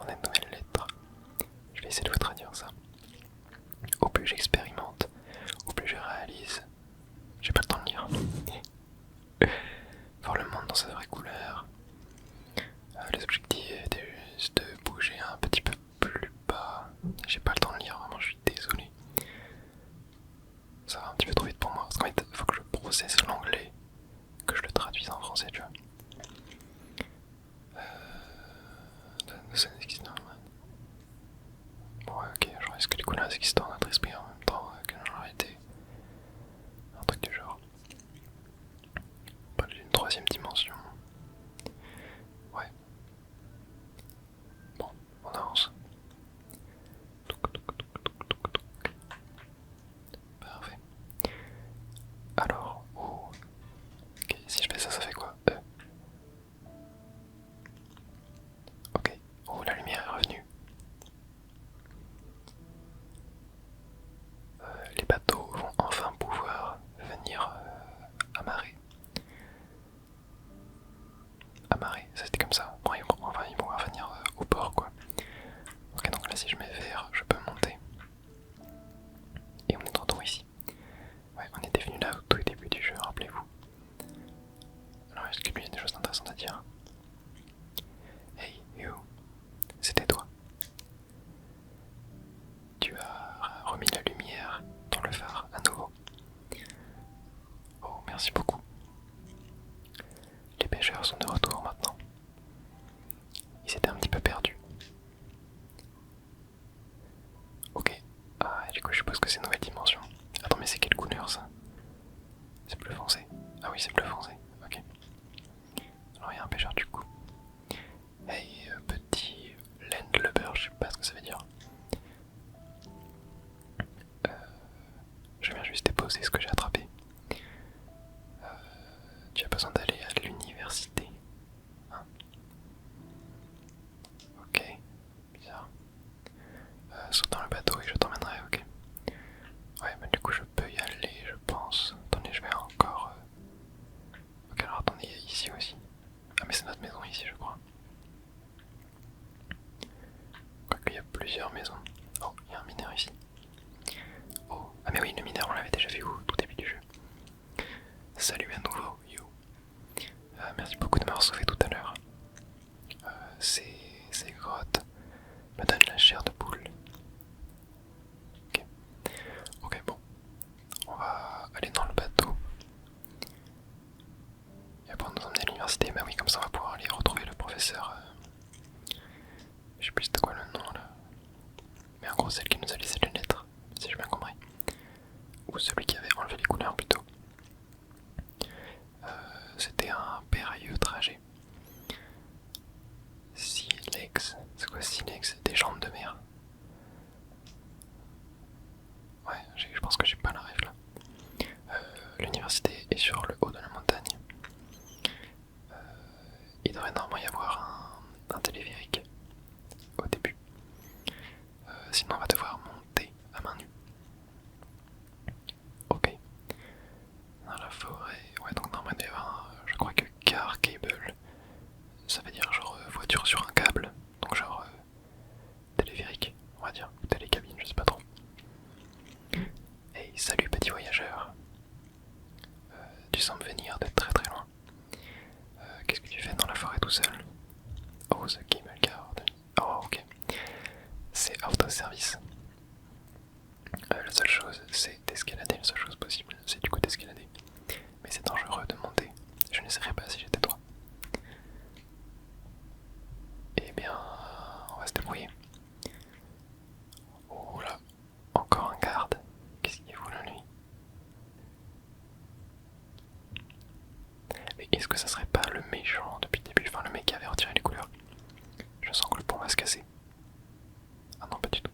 On a une nouvelle lettre. Je vais essayer de vous traduire ça. Au plus j'expérimente, au plus je réalise. J'ai pas le temps de lire. Voir le monde dans sa vraie couleur. Les objectifs étaient juste de bouger un petit peu plus bas. J'ai pas le temps de lire, vraiment, je suis désolé. Ça va un petit peu trop vite pour moi. Parce qu'en fait, il faut que je processe l'anglais, que je le traduise en français, tu vois. Bon, ouais, ok, genre, est-ce que les couleurs existent dans notre esprit en même temps que dans la réalité? Un truc du genre. Pas d'une troisième dimension. Ouais. Bon, on avance. Parfait. Alors, oh. Ok, si je fais ça, ça fait quoi? Ok. Oh, la lumière est revenue. Les bateaux vont enfin pouvoir venir amarrer. Amarrer, ça c'était comme ça. Bon, ils vont pouvoir venir au port, quoi. Ok, donc là, si je mets vert, je peux monter. Et on est de retour ici. Ouais, on était venu là au tout début du jeu, rappelez-vous. Alors, est-ce que lui, il y a des choses intéressantes à dire? Hey, you, c'était toi. Tu as remis la lumière dans le phare à nouveau. Oh, merci beaucoup. Les pêcheurs sont de retour maintenant. Ils étaient un petit peu perdus. Ok. Ah, et du coup, je suppose que c'est une nouvelle dimension. Attends, mais c'est quelle couleur ça? C'est bleu foncé. Ah oui, c'est bleu foncé. Ok. Alors, il y a un pêcheur du coup. Hey, petit landlubber, je sais pas ce que ça veut dire. Je viens juste déposer ce que j'ai attrapé. Tu as besoin d'aller à l'université. Hein? Ok, bizarre. Saute dans le bateau et je t'emmènerai, ok. Ouais, mais du coup je peux y aller, je pense. Attendez, je vais encore... Ok, alors attendez, il y a ici aussi. Ah mais c'est notre maison ici, je crois. Quoique il y a plusieurs maisons. Oh, il y a un mineur ici. Oh, ah mais oui, le mineur on l'avait déjà vu au tout début du jeu. Salut à nouveau, you. Merci beaucoup de m'avoir sauvé tout à l'heure. Ces grottes me donnent la chair de poule. Ok. Ok, bon. On va aller dans le bateau. Et après on nous emmener à l'université. Bah oui, comme ça on va pouvoir aller retrouver le professeur. Je sais plus c'était quoi le nom là. Mais en gros celle qui nous a laissé les lettres, si j'ai bien compris. Ou celui qui avait enlevé les couleurs plutôt. C'était un périlleux trajet. Silex, c'est quoi Silex? Des jambes de mer. Ouais, je pense que j'ai pas la rêve là. L'université est sur le haut de la montagne. Il devrait normalement y avoir un téléphérique au début. Sinon on va devoir monter à main nue. Ok. Dans la forêt. Ouais, donc normalement il doit y avoir je crois que car cable. Ça veut dire genre voiture sur un câble. Donc genre téléphérique, on va dire. Ou télécabine, je sais pas trop. Hey, salut petit voyageur. Tu sembles venir de très très loin. Qu'est-ce que tu fais dans la forêt tout seul? Oh, the Camel Car. Oh, ok. C'est autoservice. La seule chose, c'est d'escalader. La seule chose possible, c'est du coup d'escalader. Mais c'est dangereux de monter. Je n'essaierai pas si j'étais toi. Eh bien, on va se débrouiller. Oh là, encore un garde. Qu'est-ce qu'il fout là, lui? Mais est-ce que ça serait pas le méchant depuis le début? Enfin, le mec qui avait retiré les couleurs. Je sens que le pont va se casser. Ah non, pas du tout.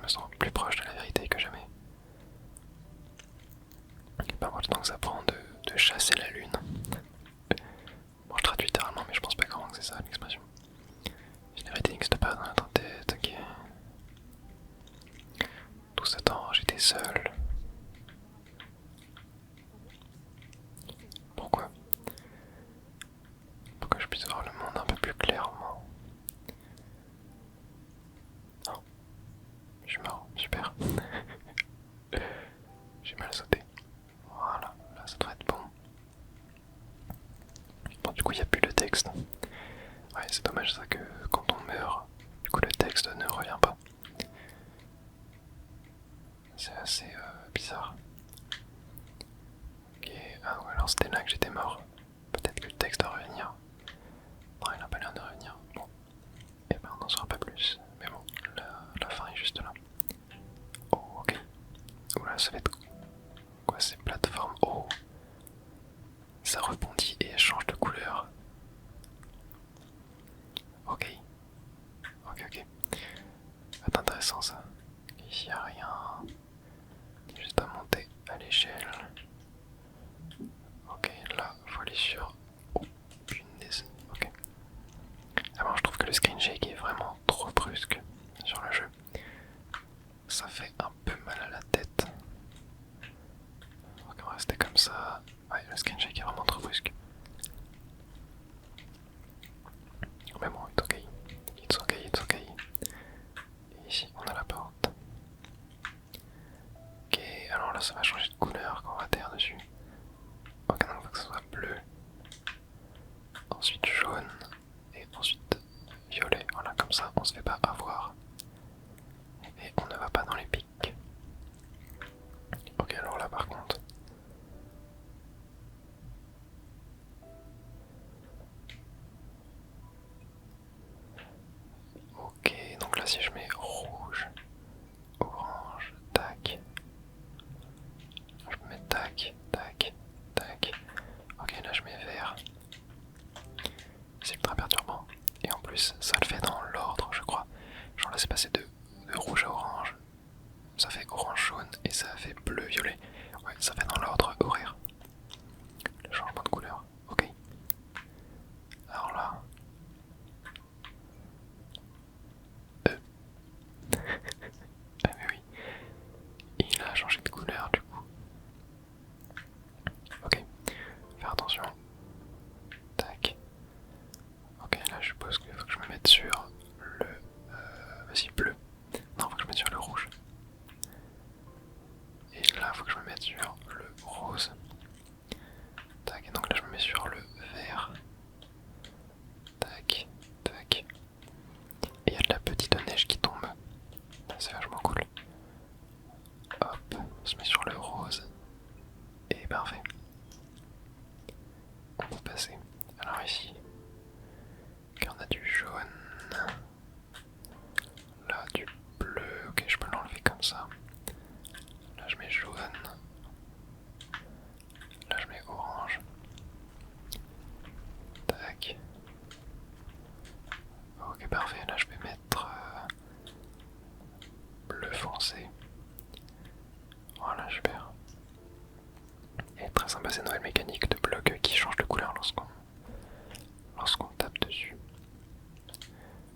me sens plus proche de la vérité que jamais. Et pas moi le temps que ça prend de chasser la lune. Bon, je traduis littéralement, mais je pense pas vraiment que c'est ça l'expression. Si la vérité n'existe pas dans notre tête, ok. Tout ce temps, j'étais seul. Pourquoi? Pour que je puisse voir le monde un peu plus clairement. Oh, je suis mort, super. J'ai mal sauté. Voilà, là ça devrait être bon. Bon, du coup, il n'y a plus de texte. Ouais, c'est dommage ça que quand on meurt, du coup, le texte ne revient pas. C'est assez bizarre. Ok, ah ouais, alors c'était là que j'étais mort. Peut-être que le texte va revenir. Non, il n'a pas l'air de revenir. Bon, et ben on n'en saura pas plus. Mais bon, la fin est juste là. Oh, ok. Oula, ça va être quoi ces plateformes? Oh, ça rebondit et change de couleur. Ok. Ok, ok. C'est intéressant ça. Ici y'a rien. Juste à monter à l'échelle. Ok, là, faut aller sur. Oh, punaise. Ok. Ah bon, je trouve que le screen shake est vraiment trop brusque sur le jeu. Ça fait un peu mal à la tête. On va rester comme ça. Ouais, le screen shake est vraiment trop brusque. Mais bon, it's ok. It's ok, it's ok. Et ici, on a la porte. Ok, alors là, ça va changer de couleur quand on va terre dessus. Ok, donc il faut que ça soit bleu. Ensuite jaune. Et ensuite violet. Voilà, comme ça, on se fait pas avoir. Et on ne va pas dans les pics. Ok, alors là, par contre. Ok, donc là, si je mets rouge, orange, tac. Je me mets tac, tac, tac. Ok, là je mets vert. C'est ultra perturbant. Et en plus, ça le fait dans l'ordre, je crois. Genre là, c'est passé de rouge à orange. Ça fait orange jaune et ça fait bleu violet. Ouais, ça fait dans l'ordre horaire. Le changement de couleur. Ok. Alors là. Ah mais oui. Il a changé de couleur du coup. Ok. Faire attention. Tac. Ok, là je suppose qu'il faut que je me mette sur le... Vas-y, bleu. Non, faut que je me mette sur le rouge. Et là, faut que je me mette sur le rose. Tac, et donc là je me mets sur le vert. Tac, tac. Et il y a de la petite neige qui tombe. C'est vachement cool. Hop, on se met sur le rose. Et parfait. On peut passer. Alors ici, on a du jaune. Là, du bleu. Ok, je peux l'enlever comme ça. Là, je mets jaune. Là, je mets orange. Tac. Ok, parfait. Là, je vais mettre bleu foncé. Voilà, super. Et très sympa ces nouvelles mécaniques de blocs qui changent de couleur lorsqu'on tape dessus.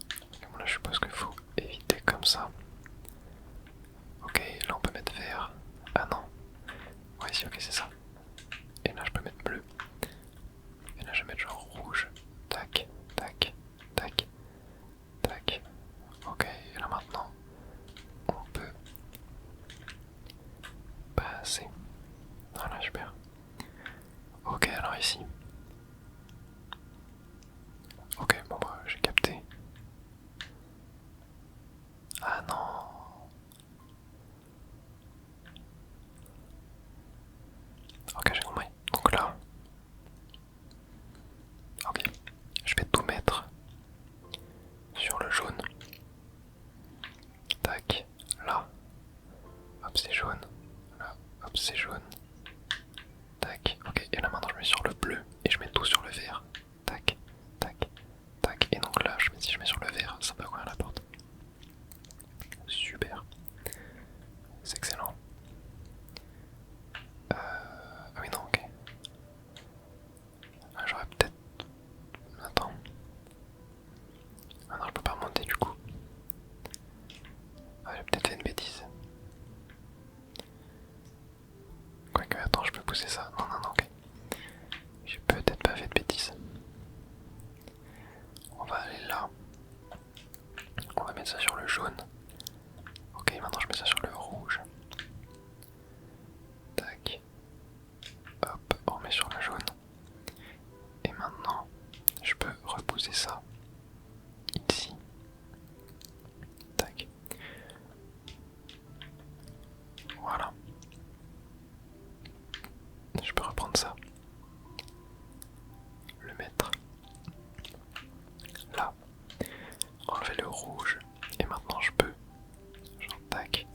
Ok, bon, là, je suppose qu'il faut éviter comme ça. Ok, là, on peut mettre vert. Ah non. Ouais, si, ok, c'est ça. Et là, je peux mettre bleu. Et là, je vais mettre genre rouge. Tac, tac, tac, tac. Ok, et là maintenant, on peut passer. Voilà, super. Ok, alors ici. Ok, bon bah, j'ai capté. Ah non. Ok, j'ai compris. Donc là. Ok. Je vais tout mettre sur le jaune. Tac. Là. Hop, c'est jaune. Là. Hop, c'est jaune. Tac. Ok. Et là maintenant je mets sur le bleu. Et je mets tout sur le vert. Tac. Tac. Tac. Et donc là, si je mets sur le vert, ça peut ouvrir la porte. Super. repousser ça. Non, non, non, ok. J'ai peut-être pas fait de bêtises. On va aller là. On va mettre ça sur le jaune. Ok, maintenant je mets ça sur le rouge. Tac. Hop, on remet sur le jaune. Et maintenant, je peux repousser ça ici. Tac. Voilà. Je peux reprendre ça. Le mettre là. Enlever le rouge. Et maintenant je peux, genre tac,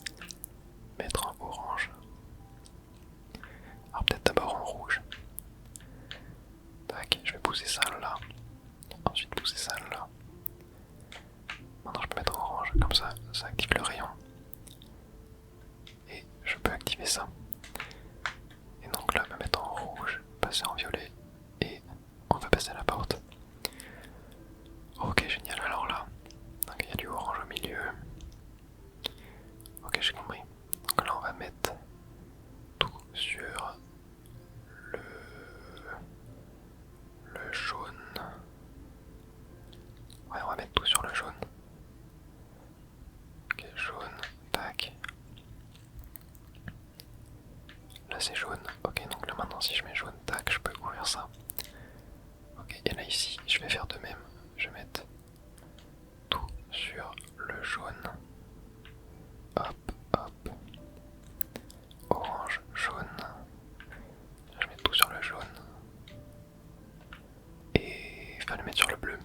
mettre en orange. Alors peut-être d'abord en rouge. Tac, je vais pousser ça là. Ensuite pousser ça là. Maintenant je peux mettre en orange, comme ça, ça active le rayon. Et je peux activer ça. Et donc là, me mettre en rouge, passer en violet, et on va passer à la porte. Ok, génial, alors là, il y a du orange au milieu. Ok, j'ai compris. Donc là, on va mettre tout sur le jaune. Ouais, on va mettre tout sur le jaune. Ok, jaune, tac. Là c'est jaune. Ok, donc là maintenant si je mets jaune, tac, je peux ouvrir ça. Ok, et là ici, je vais faire de même. Je vais mettre tout sur le jaune. Hop, hop. Orange, jaune. Je mets tout sur le jaune. Et il fallait mettre sur le bleu.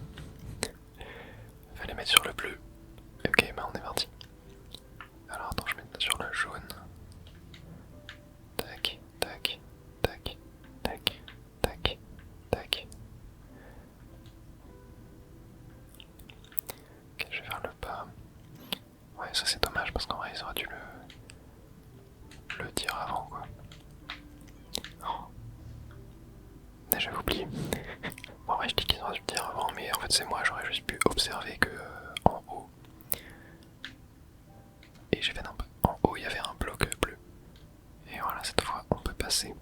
Il fallait mettre sur le bleu. Ok, bah on est parti. Alors attends, je mets sur le jaune. Tac, tac, tac, tac, tac, tac. Ok, je vais faire le pas. Ouais, ça c'est dommage parce qu'en vrai ils auraient dû le dire avant quoi. Oh. Déjà j'ai oublié. Bon, en vrai je dis qu'ils auraient dû le dire avant, mais en fait c'est moi, j'aurais juste pu observer que en haut. Et j'ai fait non, en haut il y avait un bloc bleu. Et voilà, cette fois on peut passer.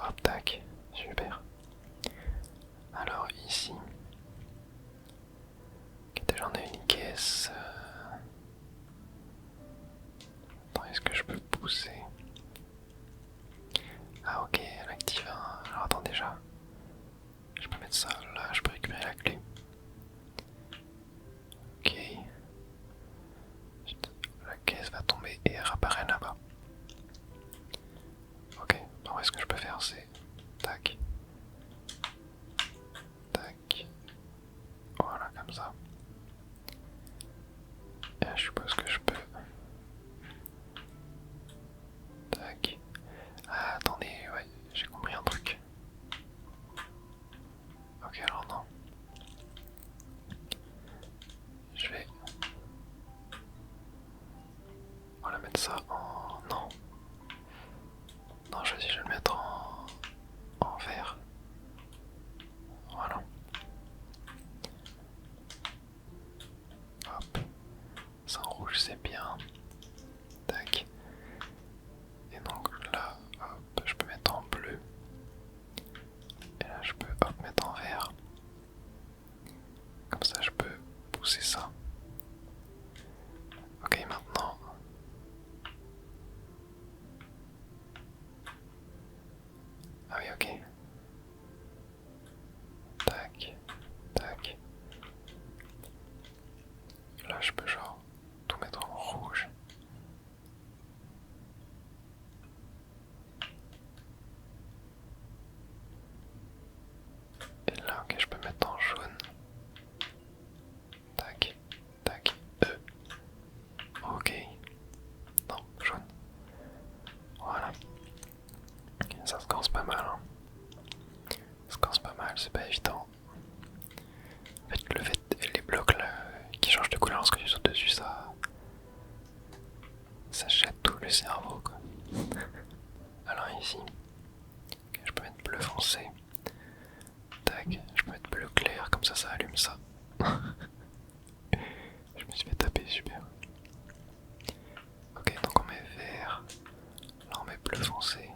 Hop, tac, super. Alors ici, j'en ai une caisse. Attends, est-ce que je peux pousser? Ah ok, elle active un... Alors attends déjà. Je peux mettre ça là, je peux récupérer la clé. Ok. La caisse va tomber et elle réapparaît là-bas. Ok, alors ce que je peux faire c'est... Tac. Tac. Voilà, comme ça. Et là, je suppose que je peux... Tac. Ah, attendez, ouais, j'ai compris un truc. Ok, alors non. Je vais... On va mettre ça en... Non. Non, je vais le mettre en vert. Voilà. Hop. Ça en rouge c'est bien. Tac. Et donc là, hop, je peux mettre en bleu. Et là je peux hop mettre en vert. Comme ça je peux pousser ça. Ok, maintenant. Ah oui, ok. Tac, tac. Là je peux genre tout mettre en rouge. Et là, ok, je peux mettre en jaune. Tac, tac, ok. Non, jaune. Voilà. Ça se corse pas mal. Hein. Ça se corse pas mal, c'est pas évident. En fait, le fait, les blocs là, qui changent de couleur lorsque tu sautes dessus, ça jette tout le cerveau quoi. Alors ici, okay, je peux mettre bleu foncé. Tac, je peux mettre bleu clair, comme ça allume ça. Je me suis fait taper, super. Ok, donc on met vert. Là on met bleu foncé.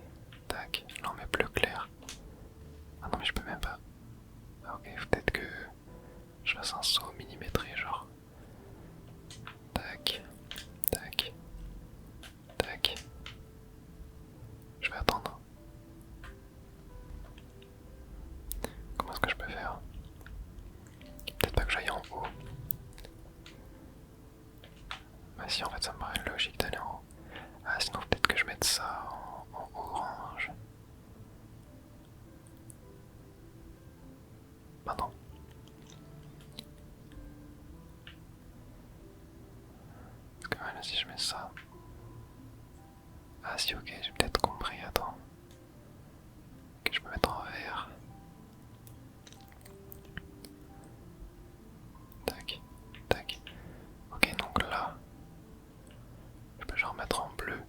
si en fait ça me paraît logique d'aller en haut. Ah sinon peut-être que je mette ça en orange. Bah non. Parce que voilà, si je mets ça... Ah si ok, j'ai peut-être compris, attends. Ok, je peux mettre en vert. Tac, tac. Ok, donc là, je peux genre mettre en bleu.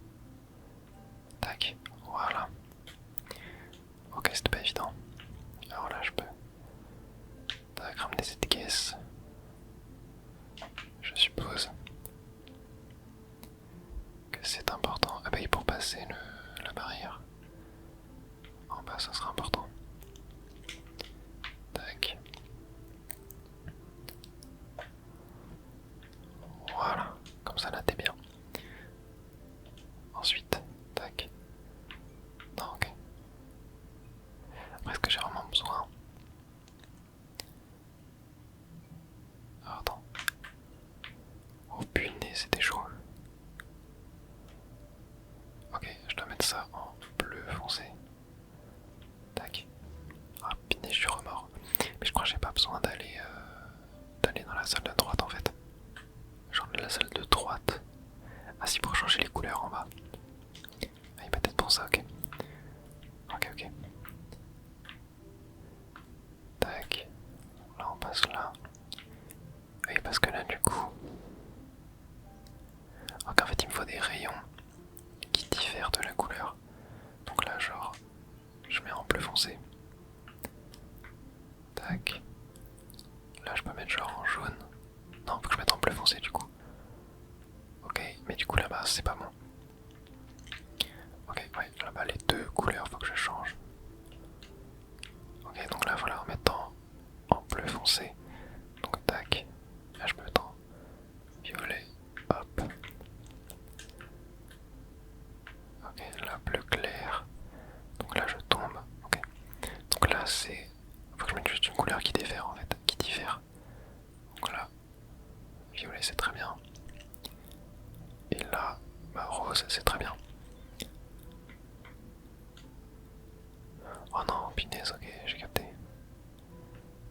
Tac, voilà. Ok, c'était pas évident. Alors là, je peux. Tac, ramener cette caisse. Je suppose que c'est important. Ah bah, pour passer la barrière. En bas, ça sera important. Tac. Voilà, comme ça là, t'es bien. Ensuite, tac. Non, ok. Après, est-ce que j'ai vraiment besoin? Ah, attends. Oh punaise, c'était chaud. Ok, je dois mettre ça en bleu foncé. Tac. Ah punaise, je suis remords. Mais je crois que j'ai pas besoin d'aller dans la salle de droite en fait. Genre la salle de droite. Ah si, pour changer les couleurs en bas. Ah, peut-être pour ça, ok. Ok, ok. Tac. Là on passe là. Oui, parce que là du coup... Donc en fait il me faut des rayons qui diffèrent de la couleur. Donc là genre, je mets en bleu foncé. Tac. Là je peux mettre genre en jaune. Non, faut que je mette en bleu foncé du coup. Ok, mais du coup là-bas c'est pas bon. Ok, ouais, là-bas les deux couleurs faut que je change. Ok, donc là voilà, remettre en bleu foncé. Donc tac. Là je peux mettre en violet. Hop. Ok, là bleu clair. Donc là je tombe. Ok. Donc là c'est... Faut que je mette juste une couleur qui diffère en fait. Qui diffère. Donc là, violet c'est très bien. Et là, bah, rose c'est très bien. Oh non, punaise, ok, j'ai capté.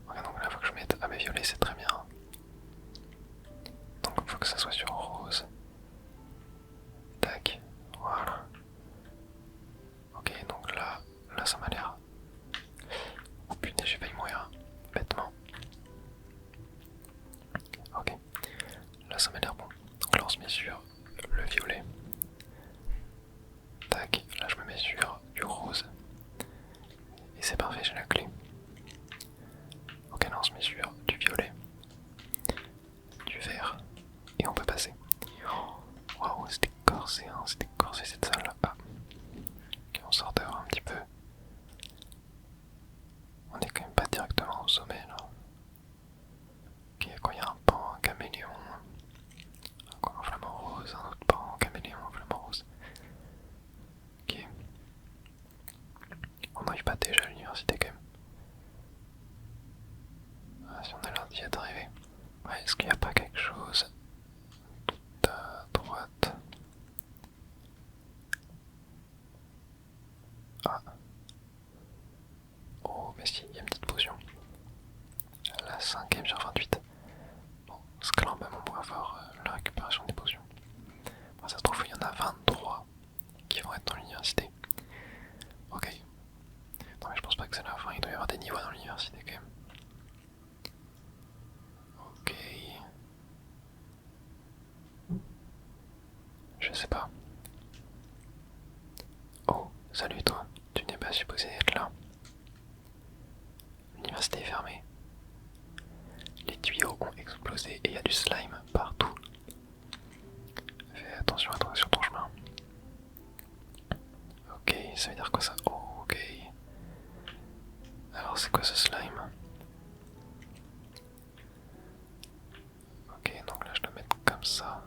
Ok, donc là faut que je mette... Ah mais violet c'est très bien. Donc il faut que ça soit sur rose. Tac, voilà. Ok, donc là ça m'a l'air... Oh punaise, j'ai failli mourir bêtement. Ok, là ça m'a l'air bon. Donc là on se met sur le violet. Tac, là je me mets sur du rose. Et c'est parfait, j'ai la clé. Ok, là on se met sur du violet, du vert, et on peut passer. Waouh, c'était corsé, hein, c'était corsé cette salle là. Ah. Ok, on sort dehors un petit peu. On est quand même pas directement au sommet là. Ok, quoi, il y a un pan, un caméléon. Quoi, un flamant rose, un autre pan, un caméléon, un flamant rose. Ok. On n'arrive pas déjà à l'université quand même. Ah, si on a l'air d'y être arrivé. Ouais, est-ce qu'il n'y a pas quelque chose tout à droite? Ah. Oh, mais si, il y a une petite potion. La 5ème sur 28. Bon, ce que là, même on pourra avoir la récupération des potions. Bon, ça se trouve, il y en a 23 qui vont être dans l'université. Ok. Non, mais je pense pas que c'est la fin, il doit y avoir des niveaux dans l'université quand même. Ok. Je sais pas. Oh, salut toi. Tu n'es pas supposé être là. L'université est fermée. Les tuyaux ont explosé et il y a du slime partout. Fais attention à toi sur ton chemin. Ok, ça veut dire quoi ça? Oh, ok. Alors c'est quoi ce slime? Ok, donc là je dois mettre comme ça.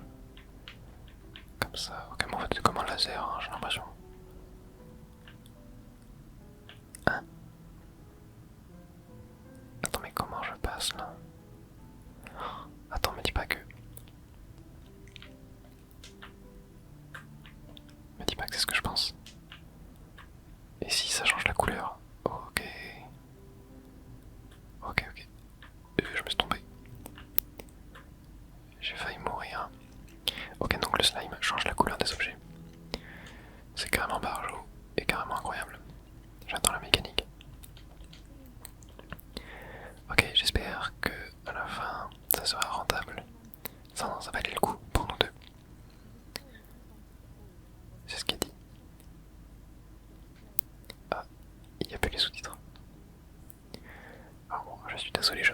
Comme ça. Ok, mais en fait c'est comme un laser, hein, j'ai l'impression. Hein? Attends, mais comment je passe là? Attends, me dis pas que... nourrir. Ok, donc le slime change la couleur des objets. C'est carrément barjou et carrément incroyable. J'adore la mécanique. Ok, j'espère que à la fin ça sera rentable. Ça valait le coup pour nous deux. C'est ce qui est dit. Ah, il n'y a plus les sous-titres. Alors bon, je suis désolé, je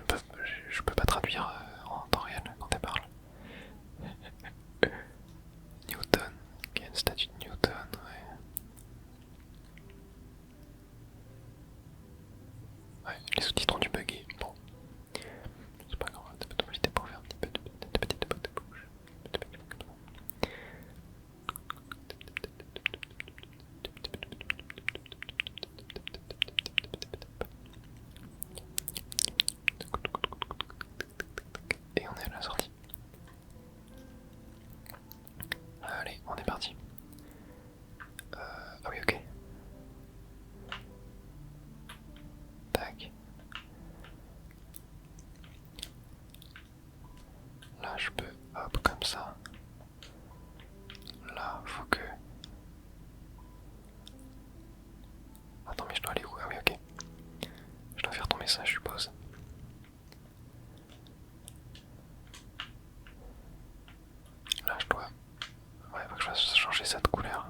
peux pas traduire en temps réel quand elle parle. Newton, il y a une statue de Newton, ouais. Ouais, les sous-titres ont dû bugger, bon. C'est pas grave, t'as pas d'obligé pour faire un petit peu de petites bottes de bouche. Et on est à la sortie. Allez, on est parti. Ah oui, ok. Tac. Là, je peux, hop, comme ça. Là, faut que... Attends, mais je dois aller où? Ah oui, ok. Je dois faire tomber ça, je suppose. Là, je dois... Ouais, faut que je fasse changer ça de couleur.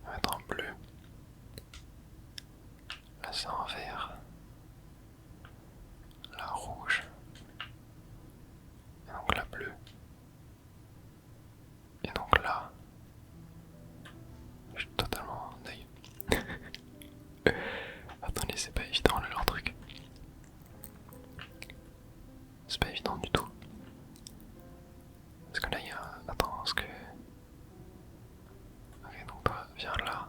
On va mettre en bleu. Là, c'est en vert. Là, rouge. Et donc là, bleu. Et donc là... Je suis totalement deuil. Attendez, c'est pas évident là, leur truc. C'est pas évident du tout. Parce que là, il y a... Attends, parce que... Ok, donc toi, viens là.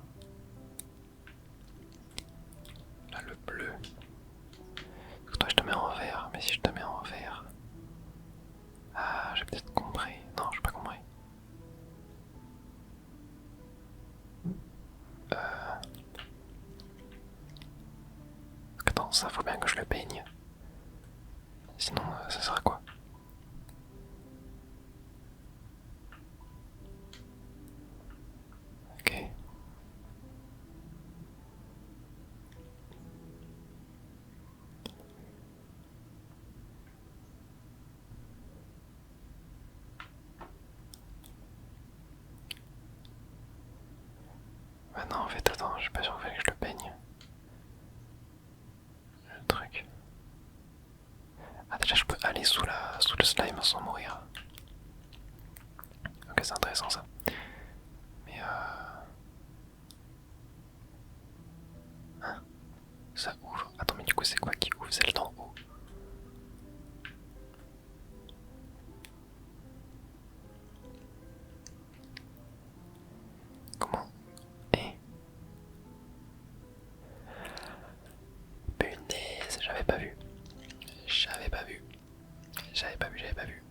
Là, le bleu. Parce que toi, je te mets en vert. Mais si je te mets en vert... Ah, j'ai peut-être compris. Non, j'ai pas compris. Attends, ça faut bien que je le peigne. Sinon, ça sera quoi? Ok. Bah non, en fait, attends, je suis pas sûr qu'il fallait que je le peigne. Le truc. Ah, déjà, je peux aller sous le slime sans mourir. Ok, c'est intéressant ça. Mais Hein, ça ouvre. Attends, mais du coup, c'est quoi qui ouvre celle d'en haut? Comment? Eh? Punaise, j'avais pas vu. J'avais pas vu. J'avais pas vu.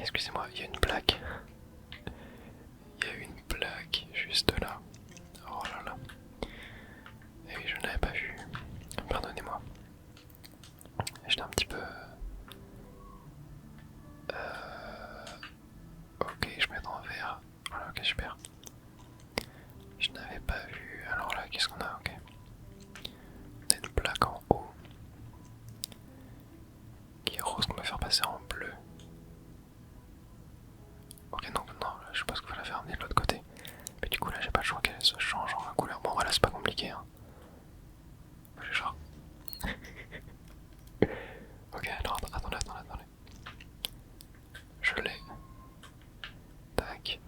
Excusez-moi, il y a une plaque. Il y a une plaque juste là. Oh là là. Et oui, je n'avais pas vu. Pardonnez-moi. J'étais un petit peu... Ok, je mets en vert. Voilà, ok, super. Je n'avais pas vu. Alors là, qu'est-ce qu'on a? Ok. On a une plaque en haut. Qui est rose qu'on va faire passer en bleu. Ok, donc non, là, je suppose qu'il faut la faire amener de l'autre côté. Mais du coup, là, j'ai pas le choix qu'elle se change en couleur. Bon, voilà, c'est pas compliqué. Hein. J'ai genre. Ok, alors attendez. Je l'ai. Tac.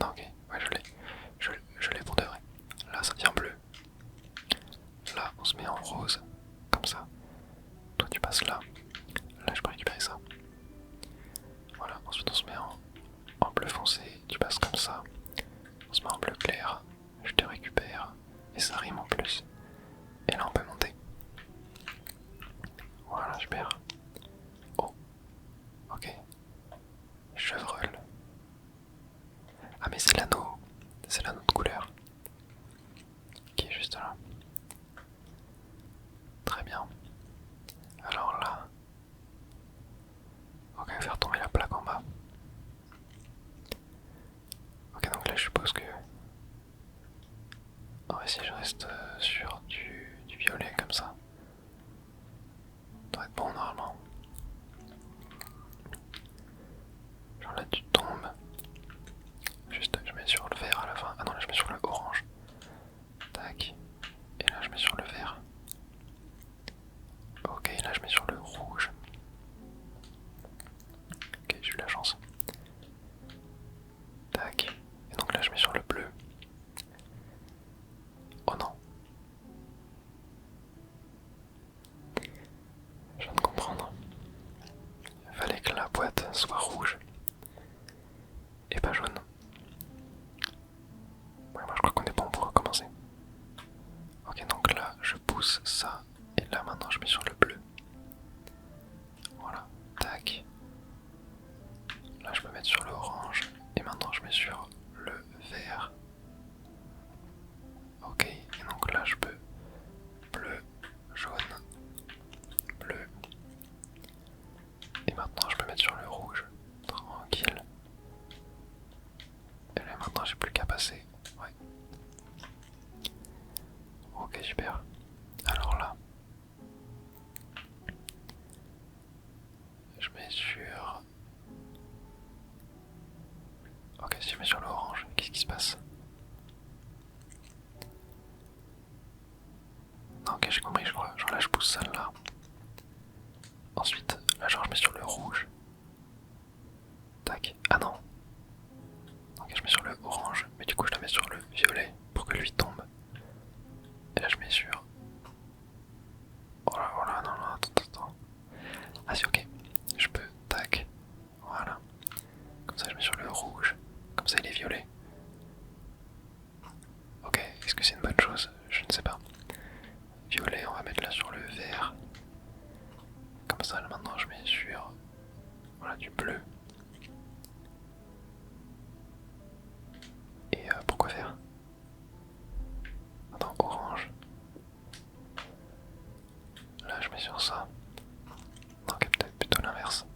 Non, ok, ouais, je l'ai. Je l'ai pour de vrai. Là, ça devient bleu. Là, on se met en rose. Comme ça. Toi, tu passes là. Là, je peux récupérer ça. Voilà, ensuite on se met en bleu foncé. Tu passes comme ça. On se met en bleu clair. Je te récupère. Et ça rime en plus. Et là, on peut monter. Voilà, super. Oh. Ok. Chevreul. Ah, mais c'est l'anneau. C'est l'anneau de couleur. Qui est juste là. reste sur du violet comme ça. Ça doit être bon normalement. Genre là tu tombes. Juste je mets sur le vert à la fin. Ah non là je mets sur le orange. Tac. Et là je mets sur le vert. Ok, là je mets sur le rouge. Ok, j'ai eu la chance. Tac. Et donc là je mets sur le bleu. Oh non. Je viens de comprendre. Il fallait que la boîte soit rouge. Et pas jaune. Ouais, moi je crois qu'on est bon pour recommencer. Ok, donc là je pousse ça. Et là maintenant je mets sur le bleu. Voilà. Tac. Là je peux mettre sur l'orange. Et maintenant je mets sur le vert. Ok, et donc là je peux bleu, jaune, bleu. Et maintenant je peux mettre sur le rouge. Tranquille. Et là maintenant j'ai plus qu'à passer. Ouais. Ok, super. Alors là, je mets sur... Ok, si je mets sur l'orange, qu'est-ce qui se passe? Non, ok, j'ai compris, je crois. Genre là je pousse celle-là. Ensuite, là genre je mets sur le rouge. Tac. Ah non. Ok, je mets sur le orange, mais du coup je la mets sur le violet pour que lui tombe. Et là je mets sur... Oh là, oh là, non, non, attends. Ah si, ok. Je peux, tac. Voilà. Comme ça je mets sur le rouge. Comme ça il est violet. Ok, est-ce que c'est une bonne chose? Je ne sais pas. Violet, on va mettre là sur le vert. Comme ça là maintenant je mets sur... Voilà, du bleu. Et pourquoi faire? Attends, orange. Là je mets sur ça. Non, ok, peut-être plutôt l'inverse.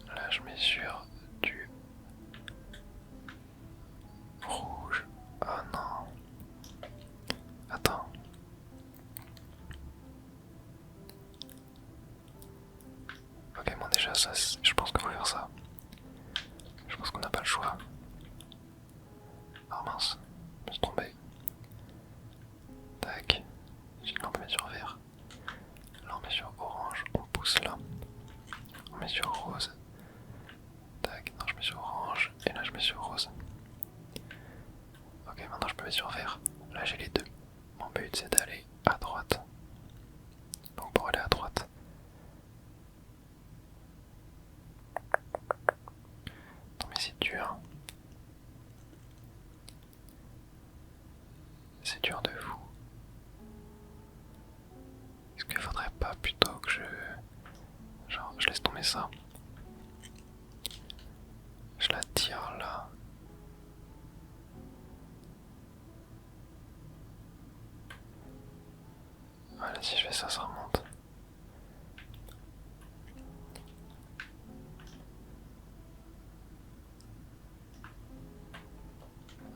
Là je mets sur du rouge. Oh non. Attends. Ok, bon déjà ça, je pense qu'on va faire ça. Je pense qu'on n'a pas le choix. Ah mince, je me suis trompé. Tac. Sinon on peut mettre sur vert. Là on met sur orange, on pousse là. On met sur rose. Tac, non je mets sur orange. Et là je mets sur rose. Ok, maintenant je peux mettre sur vert. Là j'ai les deux. Mon but c'est d'aller à droite. Donc pour aller à droite. Non mais c'est dur. C'est dur de fou. Est-ce qu'il faudrait pas plutôt que genre, je laisse tomber ça. Je la tire là. Voilà, si je fais ça, ça remonte.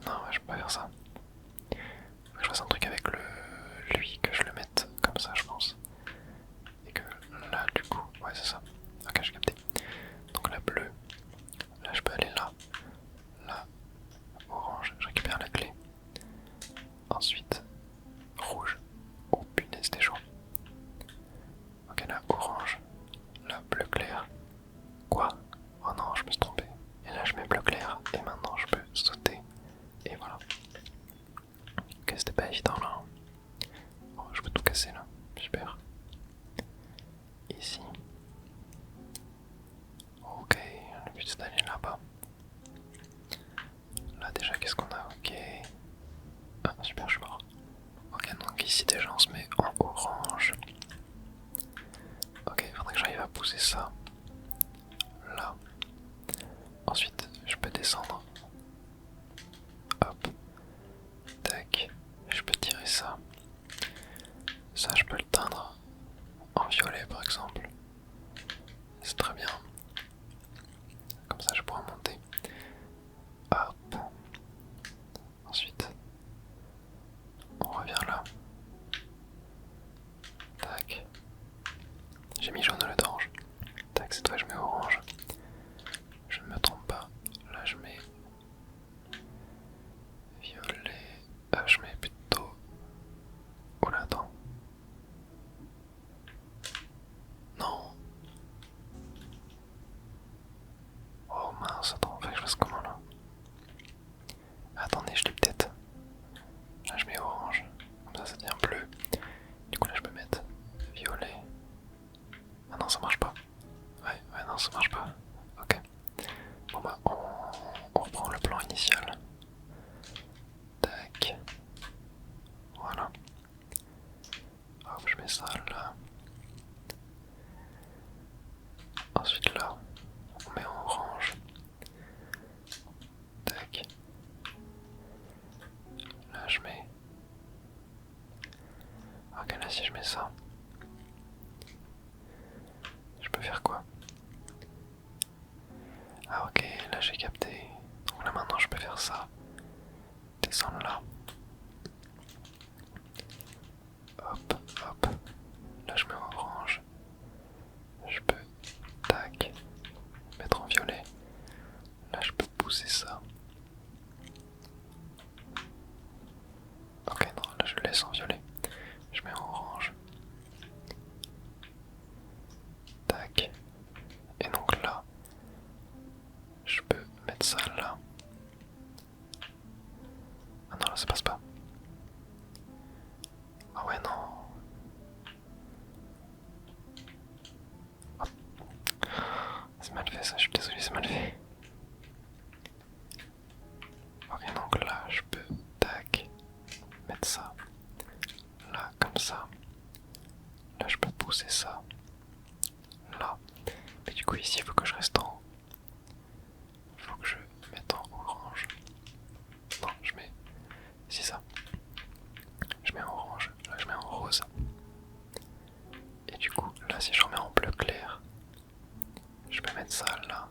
Non, ouais, je peux pas faire ça. Faut que je fasse un truc avec lui, que je le mette comme ça, je pense. Et que là, du coup, ouais, c'est ça. Ok, j'ai capté. Donc la bleue, là, je peux aller là. Là, orange, je récupère la clé. Ensuite, rouge. Oh punaise, c'était chaud. Ok, là, orange. Là, bleu clair. Quoi? Oh non, je me suis trompé. Et là, je mets bleu clair. Et maintenant, je peux sauter. Et voilà. Ok, c'était pas évident là. Oh, je peux tout casser là. Super. Ici. Ok, le but c'est d'aller là-bas. Là déjà, qu'est-ce qu'on a? Ok. Ah, super, je suis mort. Ok, donc ici déjà on se met en orange. Ok, il faudrait que j'arrive à pousser ça. Là. Ensuite, je peux descendre. Hop. Tac. Je peux tirer ça. Ça, je peux le teindre en violet par exemple. C'est très bien. Comme ça, je pourrais monter. Hop. là si je mets ça, je peux faire quoi? Ah ok, là j'ai capté. Donc là maintenant je peux faire ça. Descendre là. Hop, hop. Là je mets en orange. Je peux, tac, mettre en violet. Là je peux pousser ça. Ok, non, là je le laisse en violet. Je mets en orange. Tac. Et donc là, je peux mettre ça là. Ah non, là ça passe pas. Ah ouais, non. Hop. C'est mal fait ça, je suis désolé, c'est mal fait. Ok, donc là, je peux, tac, mettre ça. Là, comme ça. Là, je peux pousser ça. Là. Mais du coup, ici, il faut que je reste en haut. Il faut que je mette en orange. Non, je mets... C'est ça. Je mets en orange. Là, je mets en rose. Et du coup, là, si je remets en bleu clair, je peux mettre ça là.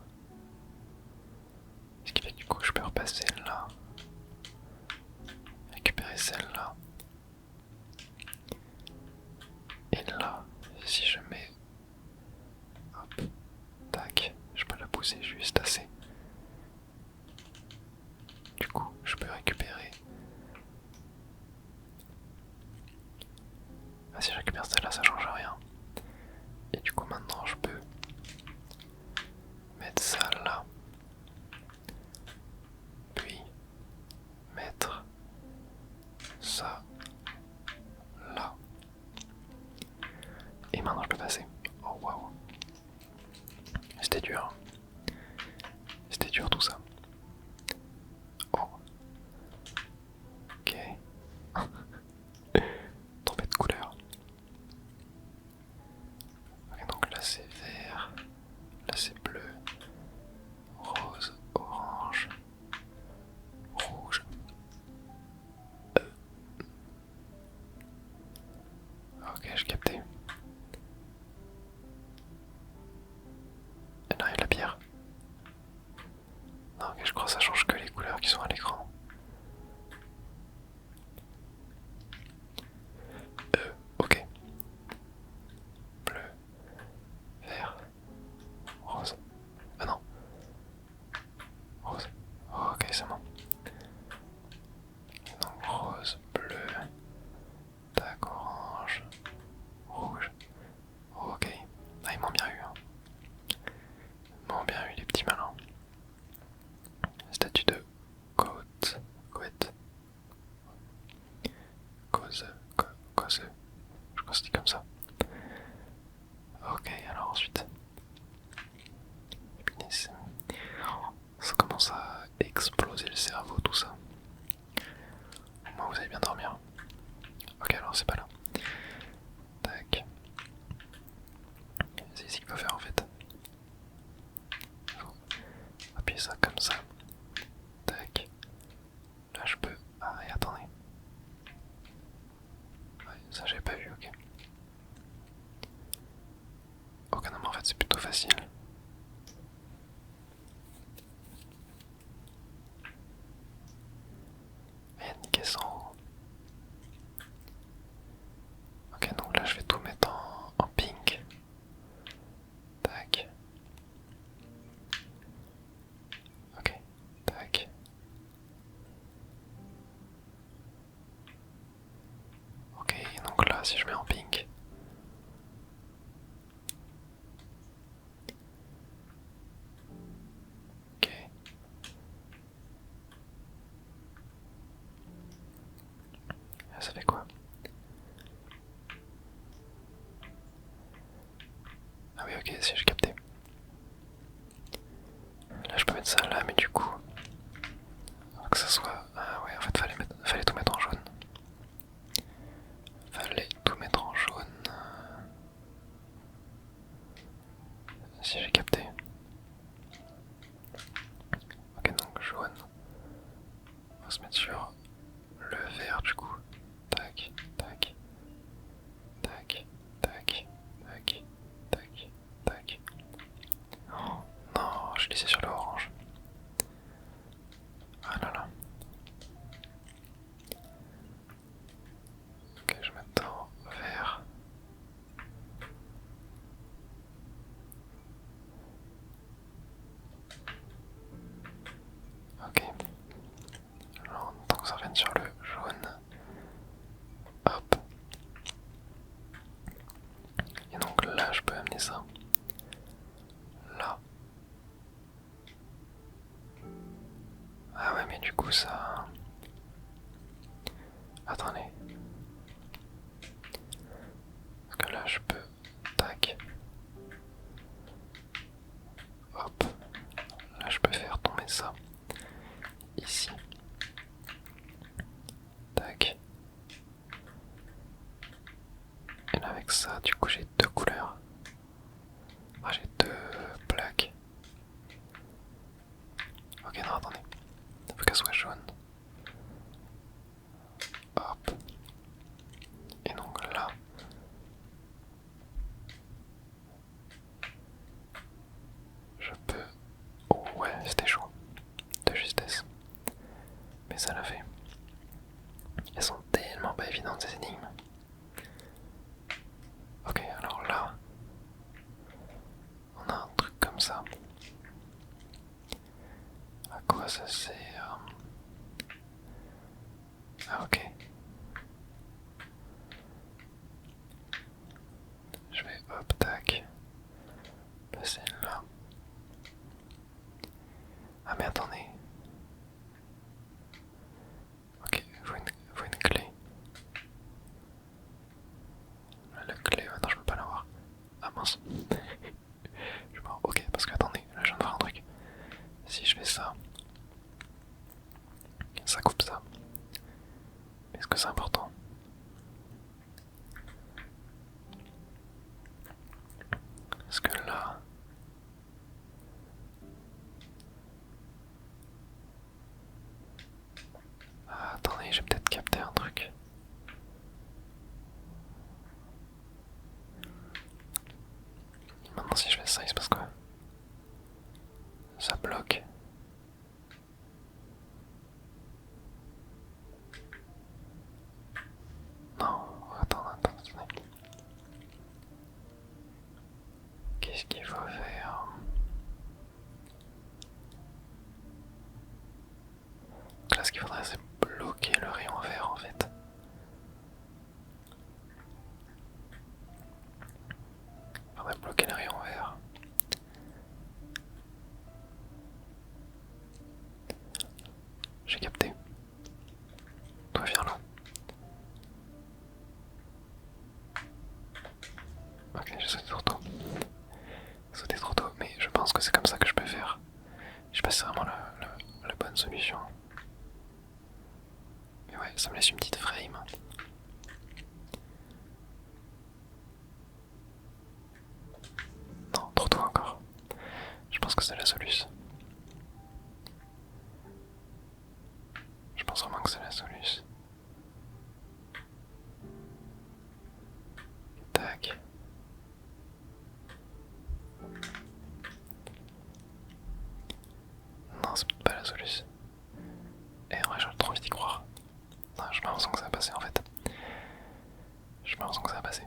Ce qui fait que du coup, je peux repasser là. Récupérer celle-là. Et là, si je mets... Hop. Tac. Je peux la pousser juste assez. Du coup, je peux récupérer... Ah, si je récupère celle-là, ça change rien. Et du coup, maintenant, je peux mettre ça là. Puis, mettre ça là. Et maintenant, je peux passer. Oh, waouh. C'était dur. C'était dur tout ça. Oh. Ok. Tombée de couleur. Ok, donc là c'est vert. Là c'est bleu. Rose. Orange. Rouge. Ok, j'ai capté. Et là il y a la bière. Non, ok, je crois que ça change que les couleurs qui sont à l'écran. Ok. Bleu. Vert. Rose. Ah non. Rose. Oh, ok, c'est bon. Donc rose, bleu. Tac, orange. Rouge. Oh, ok. Ah, ils m'ont bien eu. Hein. Ils m'ont bien eu les petits malins. Statue de Goethe. Cause. Cause. Je crois que c'était comme ça. Ok, alors ensuite. Ça commence à exploser le cerveau, tout ça. Au moins, vous allez bien dormir. Ok, alors c'est pas là. Tac. C'est ici qu'il faut faire en fait. Il faut appuyer ça comme ça. Tac. Là, je peux. Ah, et attendez. Ouais, ça j'avais pas vu, ok. Ok, non, mais en fait, c'est plutôt facile. Et niquer ça en haut. Ok, donc là, je vais tout mettre en pink. Tac. Ok, tac. Ok, donc là, si je mets en pink. Ok. Ça fait quoi? Ah oui, ok, si j'ai capté. Là, je peux mettre ça là, mais du coup, faut que ça soit. Ah ouais, en fait, fallait tout mettre en jaune. Fallait tout mettre en jaune. Si j'ai capté. Ok, donc jaune. On va se mettre sur le vert du coup. Tac. Attendez. Parce que là je peux. Tac. Hop. Là je peux faire tomber ça. Ici. Tac. Et là avec ça, du coup j'ai deux couleurs. Ah, j'ai deux plaques. Ok, non, attendez. Il faut qu'elle soit jaune. Hop. Et donc là. Je peux. Oh ouais, c'était chaud. De justesse. Mais ça l'a fait. Elles sont tellement pas évidentes ces énigmes. Ok, alors là. On a un truc comme ça. À quoi ça sert? Ah ok. Je vais hop tac. Passer là. Ah mais attendez. Ok, faut une clé. La clé, attends je peux pas l'avoir. Ah mince. Je vois, ok, parce que attendez, là je viens de voir un truc. Si je fais ça, ça coupe ça. Est-ce que c'est important? Est-ce que là... Ah, attendez, j'ai peut-être capté un truc. Maintenant si je fais ça, il se passe quoi? Ça bloque. Non, attendez. Qu'est-ce qu'il faut faire? Là, ce qu'il faudrait, c'est bloquer le rayon vert en fait. Il faudrait bloquer le rayon vert. J'ai capté. Toi, viens là. Ok, j'ai sauté trop tôt. Mais je pense que c'est comme ça que je peux faire. Je sais pas si c'est vraiment la bonne solution. Mais ouais, ça me laisse une petite frame. Non, trop tôt encore. Je pense que c'est la solution. Je pense vraiment que c'est la solution. Tac. Non, c'est peut-être pas la solution. Et en vrai, j'ai trop envie d'y croire. Non, j'ai l'impression que ça va passer en fait. J'ai l'impression que ça va passer.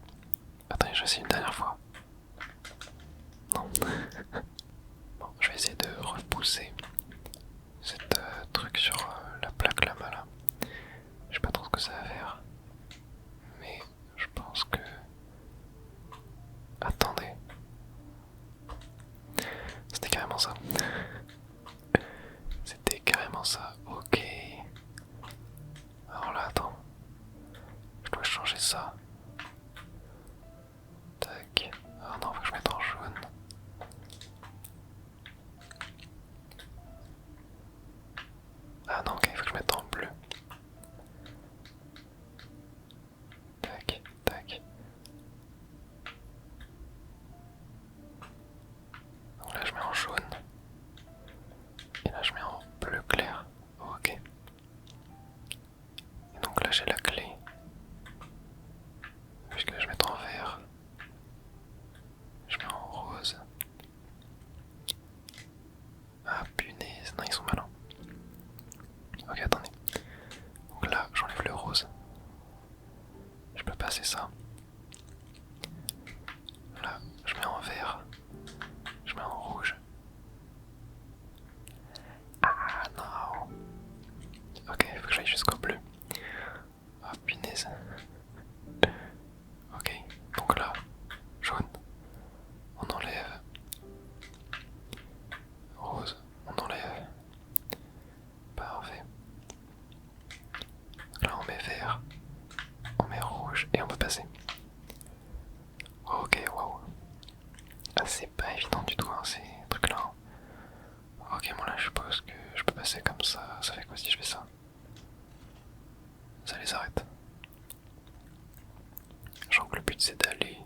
Attendez, je vais essayer une dernière fois. Non. Bon, je vais essayer de repousser cet truc sur la plaque là-bas là. Je sais pas trop ce que ça va faire. Mais je pense que... Attendez. C'était carrément ça. C'était carrément ça. Ok. Alors là, attends. Je dois changer ça. Tac. Ah non, faut que je mette en jaune. Ah non, ok, faut que je mette en bleu. Tac, tac. Donc là, je mets en jaune. Et là, je mets en bleu clair. Ok. Et donc là, j'ai la clé. Puisque je mets en vert. Je mets en rose. Ah punaise, non ils sont malins. Ok attendez. Donc là j'enlève le rose. Je peux passer ça. Là je mets en vert. Je mets en rouge. Ah non. Ok, il faut que j'aille jusqu'au bleu. Ah punaise. Ok, donc là, jaune. On enlève. Rose, on enlève. Parfait. Là on met vert. s'arrêtent. Je crois que le but c'est d'aller...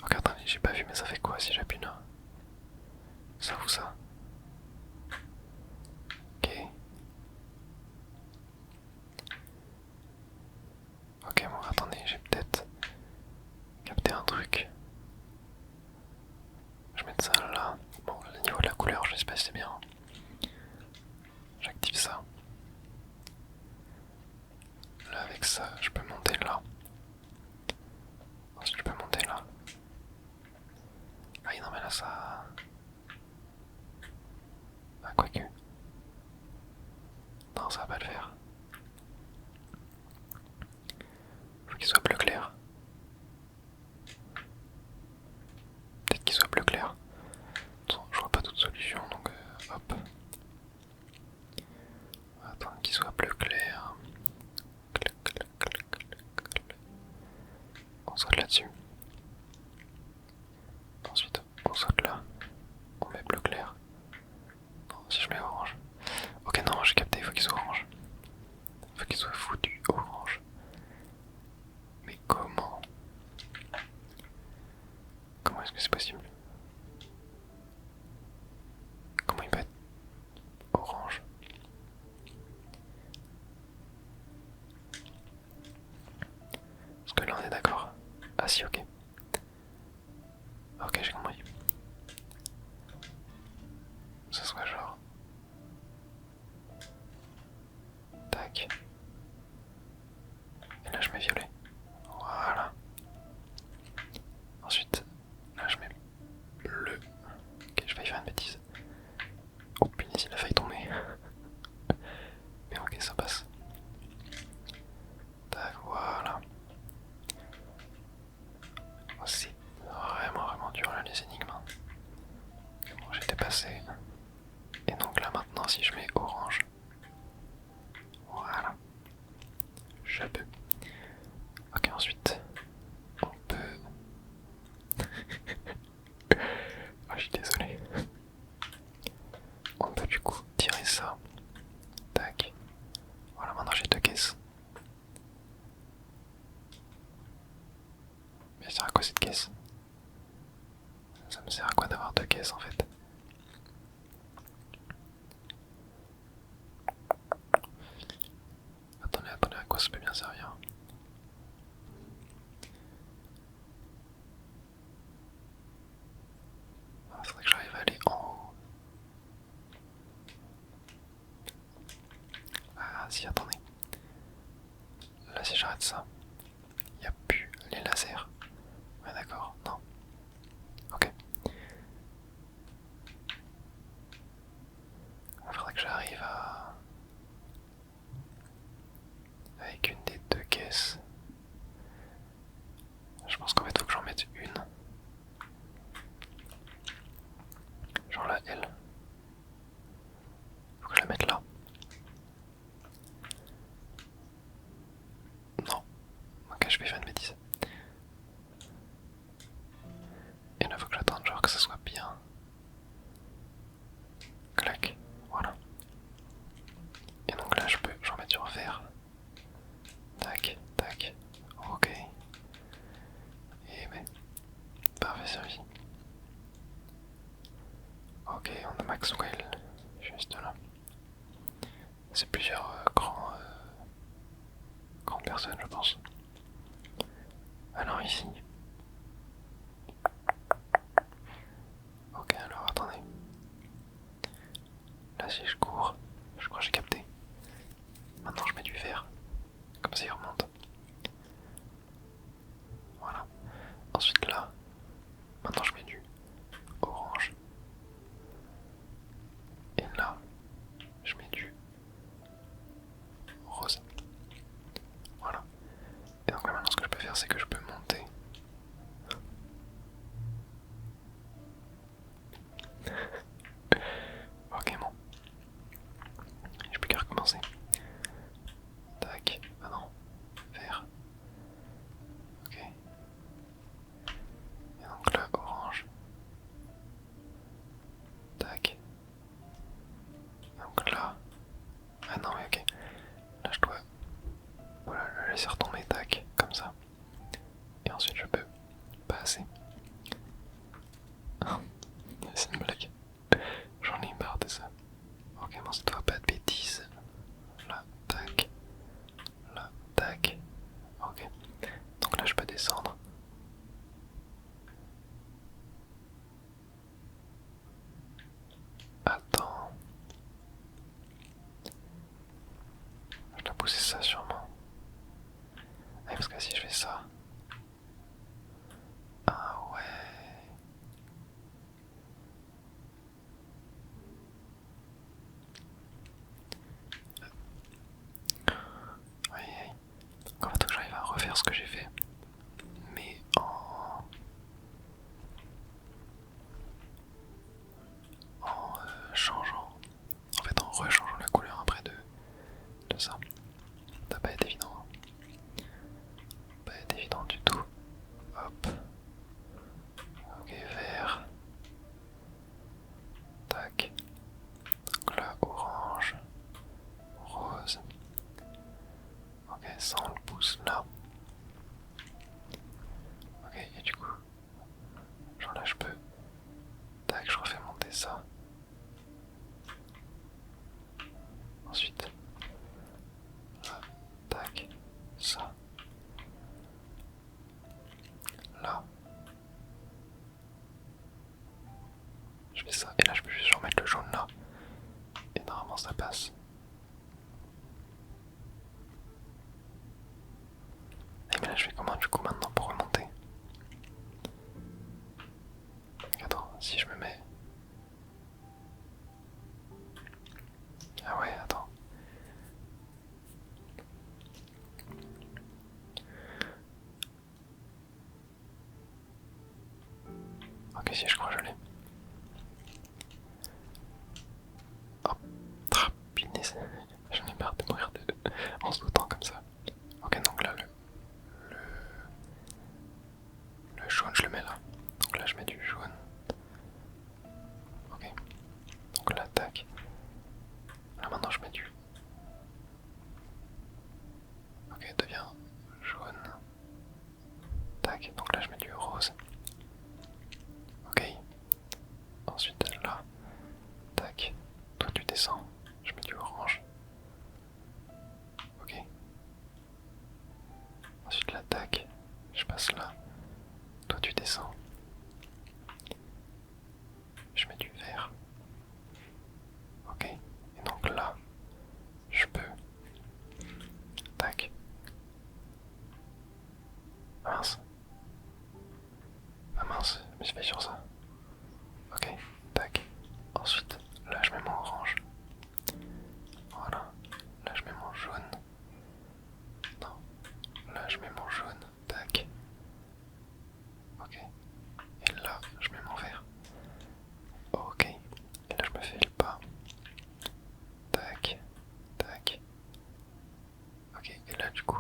Ok, attendez, j'ai pas vu, mais ça fait quoi si j'appuie là? Ça ou ça? Ok. Ok, bon, attendez, j'ai peut-être capté un truc. Je vais mettre ça là. Bon, au niveau de la couleur, je sais pas si c'est bien. J'active ça. Là, avec ça, je peux monter là. Ensuite, je peux monter là. Ah, non, mais là, ça. Ah, quoique. Non, ça va pas le faire. Faut qu'il soit bleu clair. Peut-être qu'il soit bleu clair. Je vois pas d'autre solution, donc hop. Attends, qu'il soit bleu clair. Clac, clac, clac, clac, clac. On saute là-dessus. Ensuite, on saute là. On met bleu clair. Non, si je mets orange. Ok, non, j'ai capté, il faut qu'il soit orange. Il faut qu'il soit foutu orange. Mais comment? Comment est-ce que c'est possible? Comment il peut être orange? Parce que là on est d'accord. Ah si, ok. Ok, j'ai compris. Ça soit genre... Tac. Et là je mets violet. Voilà. Ensuite, là je mets bleu. Ok, je vais faire une bêtise. Oh punaise, il a failli tomber. Mais ok, ça passe. Tac, voilà. Oh, c'est vraiment dur là les énigmes. Bon, j'étais passé. Et donc là maintenant, si je mets orange, voilà, je peux. Ok, ensuite, on peut. Ah, je suis désolé. On peut du coup tirer ça. Tac. Voilà, maintenant j'ai deux caisses. Mais ça sert à quoi cette caisse? Ça me sert à quoi d'avoir deux caisses en fait? Attendez, à quoi ça peut bien servir? Ah, faudrait que j'arrive à aller en haut. Ah si, attendez. Là si j'arrête ça, il n'y a plus les lasers. Ouais d'accord, non. Ok. Il faudrait que j'arrive à... avec une des deux caisses. Je pense qu'en fait faut que j'en mette une. Genre la L. Faut que je la mette là. Non. Ok, je vais faire une bêtise. Et là faut que j'attende genre que ça soit bien. Clac. Voilà. Et donc là je peux j'en mettre sur vert. Tac, tac. Ok. Et ben. Parfait servi. Ok, on a Maxwell. Juste là. C'est plusieurs grandes personnes je pense. Alors ici. Ok, alors attendez. Là si je cours, je crois que j'ai capté. Maintenant je mets du vert. Comme ça il remonte. Voilà. Ensuite là, maintenant je mets du orange. Et là, je mets du rose. Voilà. Et donc là maintenant ce que je peux faire c'est que je peux monter. Ok bon. J'ai plus qu'à recommencer. Tac. Ah non. Vert. Ok. Et donc là, orange. Tac. Et donc là. non, mais ok. Là, je dois voilà, le laisser retomber, tac, comme ça. Et ensuite, je peux passer. C'est une blague. J'en ai marre de ça. Ok, bon, ça doit pas de bêtises. Là, tac. Là, tac. Ok. Donc là, je peux descendre. Attends. Je dois pousser ça sûrement. Ah, parce que si je fais ça. Ah ouais. Oui, oui. Donc en fait, faut que j'arrive à refaire ce que j'ai fait. Mais en changeant. En fait, en rechangeant la couleur après de ça. Ça va pas être évident. Pas être évident du tout. Hop. Ok, vert. Tac. Donc là, orange. Rose. Ok, ça on le pousse là. Ok, et du coup, genre là je peux. Tac, je refais monter ça. Ensuite, là, tac, ça. Là. Je fais ça, et là je peux juste remettre le jaune là. Et normalement ça passe. Et mais là je fais comment du coup maintenant pour remonter? Attends, si je me mets... Ah ouais, attends. Ok, si je crois que je l'ai. Hop, punaise. J'en ai marre de mourir en sautant comme ça. Ok, donc là le jaune je le mets là. Donc là je mets du jaune. Ok. Donc là, tac. Là maintenant je mets du... Ok, devient jaune. Tac, donc là je mets du rose. Ok. Ensuite là, tac. Toi tu descends, je mets du orange. Ok. Ensuite là, tac. Je passe là. Toi tu descends. Je mets du vert. Ok. Et donc là, je peux... Tac. Ah mince. Ah mince, je me suis fait sur ça. Ok, tac. Ensuite, là je mets mon orange. Voilà. Là je mets mon jaune. Non. Là je mets mon jaune. Tac. Ok. Et là je mets mon vert. Ok. Et là je me fais le pas. Tac. Tac. Ok. Et là du coup.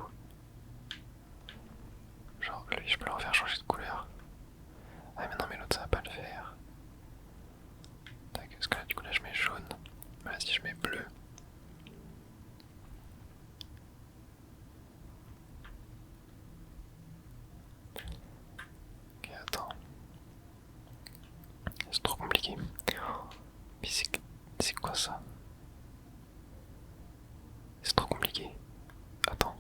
Genre lui je peux le refaire changer de couleur. Ah mais non mais l'autre ça va pas le faire. Tac. Parce que là du coup là je mets jaune. Voilà si je mets bleu. Ok attends. C'est trop compliqué. Mais c'est quoi ça? C'est trop compliqué. Attends.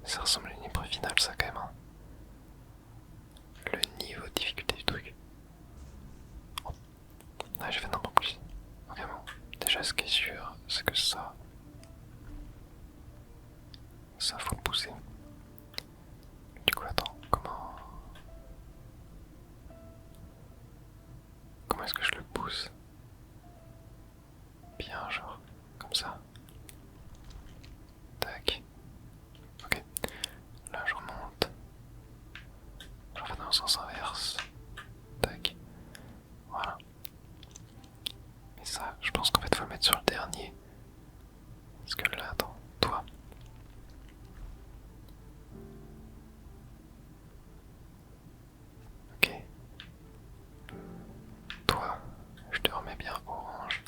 Ça ressemble à une épreuve finale ça quand même. Hein. Le niveau de difficulté du truc. Oh. Ah j'ai fait n'importe plus. Ok bon. Déjà ce qui est sûr, c'est que ça faut le pousser. Du coup attends, comment est-ce que je le pousse? Bien genre, comme ça. Tac. Ok. Là je remonte. Je refais dans le sens inverse. Tac. Voilà. Mais ça, je pense qu'en fait faut le mettre sur le dernier. Parce que là, attends, toi. Ok. Toi, je te remets bien orange.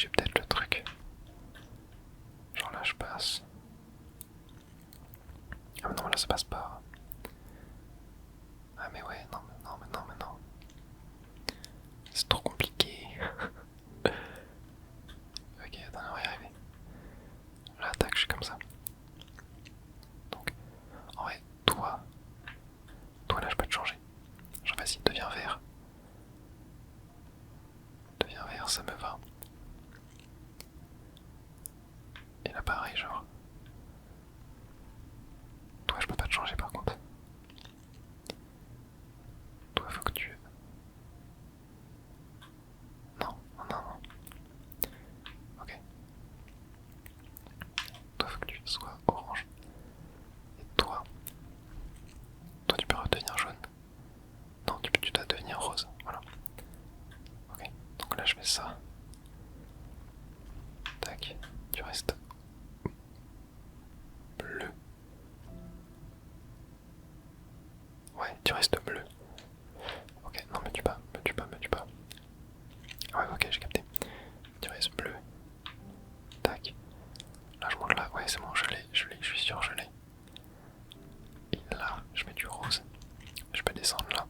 j'ai peut-être le truc. Genre là je passe. Ah mais non là ça passe pas. Ah mais ouais, non mais non mais non mais non. C'est trop compliqué. Ok, attends, on va y arriver. Là tac, je suis comme ça. Donc, en vrai, toi là je peux te changer. Genre vas-y, deviens vert. Deviens vert, ça me va. Et là pareil, genre. Toi je peux pas te changer par contre. Toi faut que tu... Non, non, non, non. Ok. Toi faut que tu sois orange. Et toi tu peux redevenir jaune. Non, tu dois devenir rose. Voilà. Ok. Donc là je fais ça. Tac. Tu restes bleu. Ouais, tu restes bleu. Ok, non, me tue pas, me tue pas, me tue pas. Ouais, ok, j'ai capté. Tu restes bleu. Tac. Là, je monte là. Ouais, c'est bon, je l'ai, je suis sûr, je l'ai. Et là, je mets du rose. Je peux descendre là.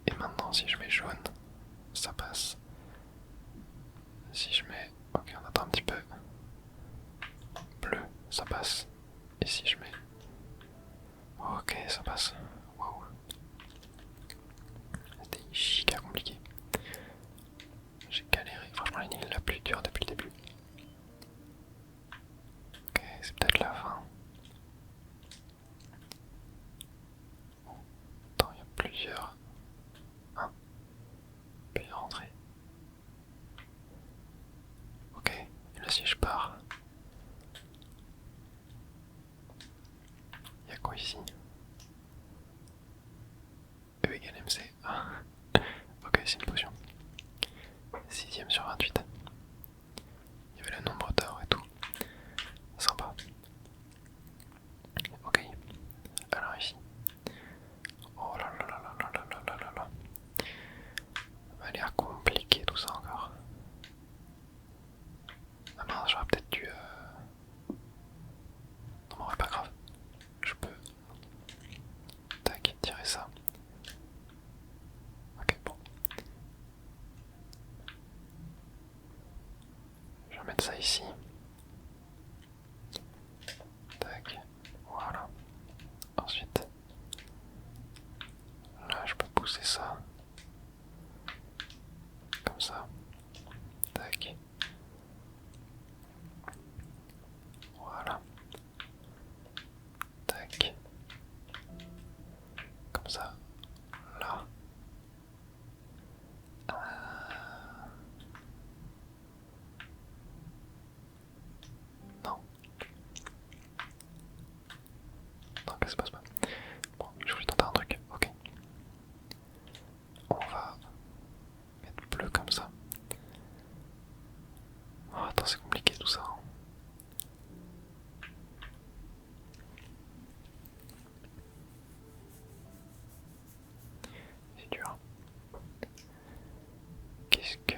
Et maintenant, si je mets jaune, ça passe. Si je mets... Ok, on attend un petit peu. Bleu, ça passe. Et si je mets... Ok, ça passe. Waouh. C'était giga compliqué. J'ai galéré. Franchement, la ligne la plus dure depuis le début. Ok, c'est peut-être la fin. Attends, il y a plusieurs... Hein, plusieurs entrées. Ok, et là si je pars... Il y a quoi ici? E égale MC. Ah. Ok, c'est une potion. 6ème sur 28. Il y avait le nombre d'or et tout. Sympa. Ok. Alors ici. Oh là là là là là là là là là là. Ça a l'air compliqué tout ça encore. Ah mince, j'aurais peut-être dû... Non mais pas grave. Je peux... Tac, tirer ça. Ok, bon. Je vais mettre ça ici. Tac, voilà. Ensuite, là je peux pousser ça. Comme ça. Tac. Voilà. Tac. Comme ça. Là. Non. Non, que ça passe pas. Bon, je voulais tenter un truc. Ok. On va mettre bleu comme ça. Oh, attends, c'est compliqué tout ça. C'est dur. Qu'est-ce que...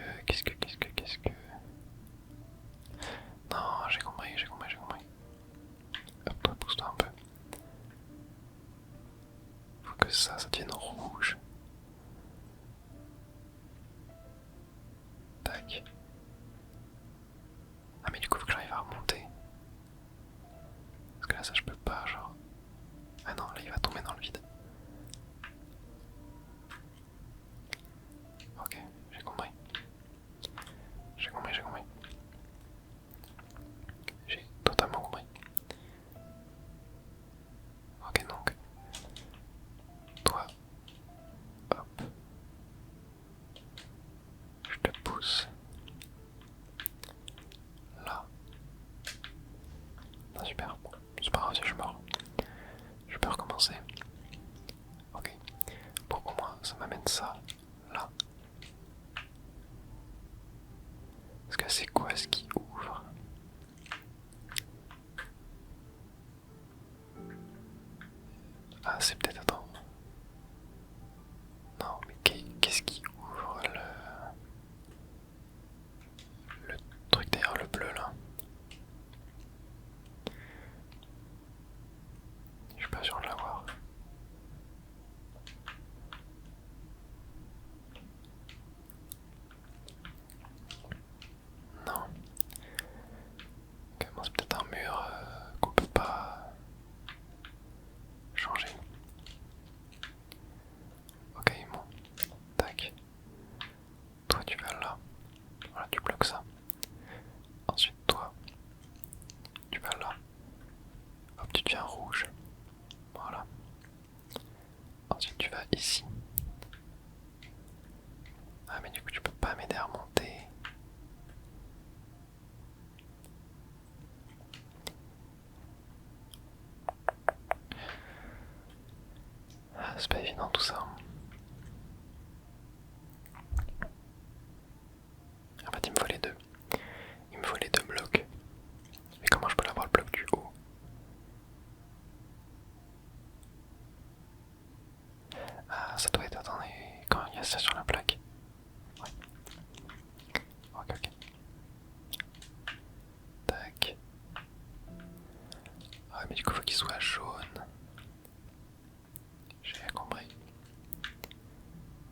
Non, j'ai compris. Hop, toi, pousse-toi un peu. Faut que ça devienne rouge. Tac. Ah mais du coup faut que j'arrive à remonter. Parce que là ça je peux pas genre. Ah non, là il va tomber dans le vide. Ok, j'ai compris. J'ai totalement compris. Ok donc. Toi. Hop. Je te pousse. Là. Ah super. Bon, c'est pas grave si je suis mort. Je peux recommencer. Ok. Bon au moins ça m'amène ça. Là. Parce que c'est quoi ce qui ouvre? Ah c'est peut-être... Attends. Non mais qu'est-ce qui ouvre du coup tu peux pas m'aider à remonter. Ah, c'est pas évident tout ça. En fait il me faut les deux. Il me faut les deux blocs. Mais comment je peux l'avoir le bloc du haut? Ah, ça doit être, attendez, quand il y a ça sur la plaque. Ouais. Ok, ok. Tac. Ah, mais du coup, faut qu'il soit jaune. J'ai compris.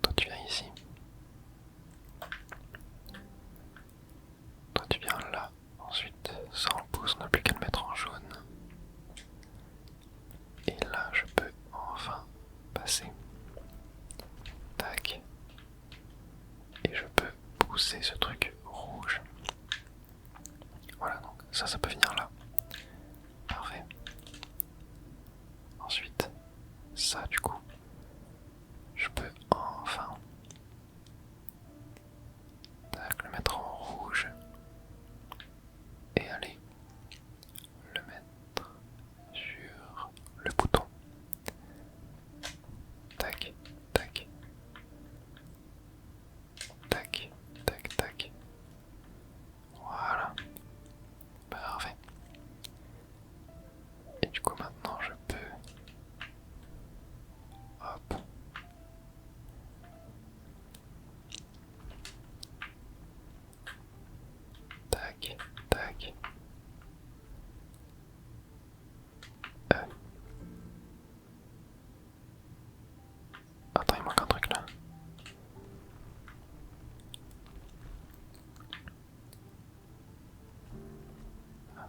Toi, tu viens ici. Toi, tu viens là. Ensuite, sans le pouce, on n'a plus qu'à le mettre en jaune. Et là, je peux enfin passer. Tac. Et je peux pousser ce truc rouge. Voilà, donc ça peut venir là. Parfait. Ensuite, ça du coup, je peux enfin tac, le mettre en rouge et aller le mettre sur le bouton. Tac, tac, tac, tac, tac. Voilà. Parfait. Et du coup maintenant je peux... Hop. Tac, tac. Attends, il manque un truc là.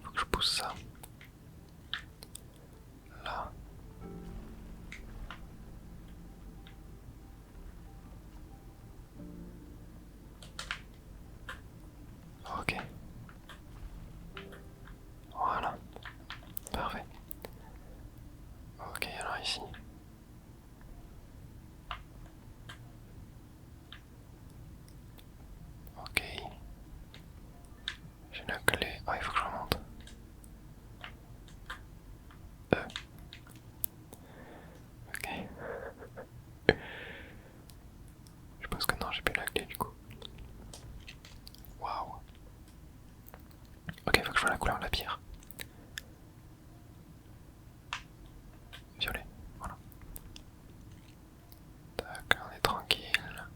Faut que je pousse ça. Là. Ok. Voilà. Parfait. Ok, alors ici. Ok. J'ai la clé. Ah, il faut que je remonte. Ok. Je pense que non, j'ai plus la clé du coup. Waouh. Ok, il faut que je vois la couleur de la pierre. Violet, voilà. Tac, on est tranquille.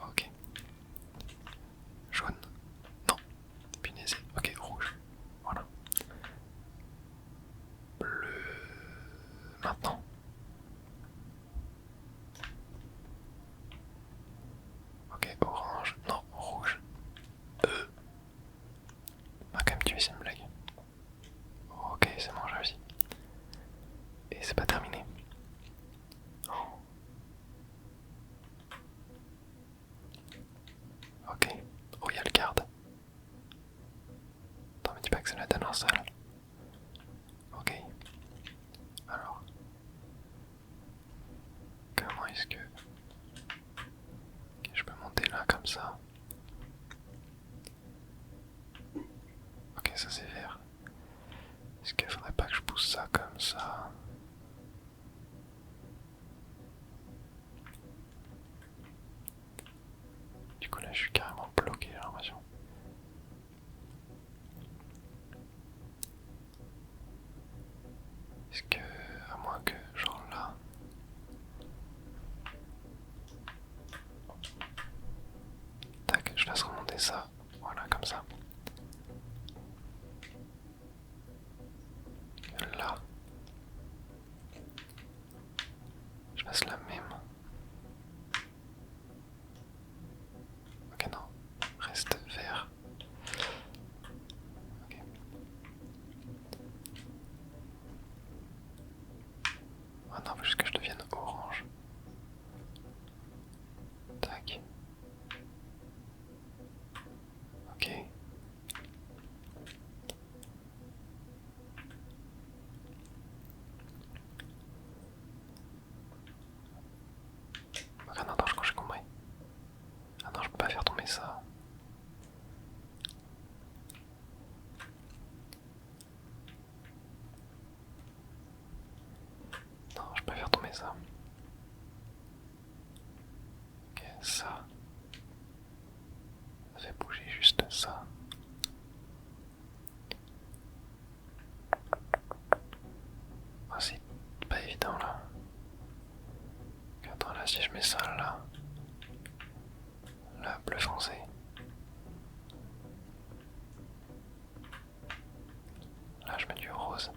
Ok. Jaune. Non. Punaise. Ok, rouge. Voilà. Bleu. Maintenant. Ok, orange. Non, rouge. On va quand même tuer cette blague. Ok, c'est bon, j'ai réussi. Et c'est pas terminé. Oh. Ok. Oh, il y a le garde. Attends, mais dis pas que c'est la dernière salle. Ok. Alors. Comment est-ce que... Ok, je peux monter là comme ça. Ok, ça c'est vert. Est-ce qu'il faudrait pas que je pousse ça comme ça? Du coup là je suis carrément bloqué, j'ai l'impression. Est-ce que... à moins que genre là... Tac, je laisse remonter ça. Voilà, comme ça. Là. Je laisse la même. Ok, non. Reste vert. Ok. Ah non, faut juste que je devienne orange. Tac. Ok. met ça. Ok, ça. Ça fait bouger juste ça. Ah, c'est pas évident là. Attends, là, si je mets ça là. Là, bleu foncé. Là, je mets du rose.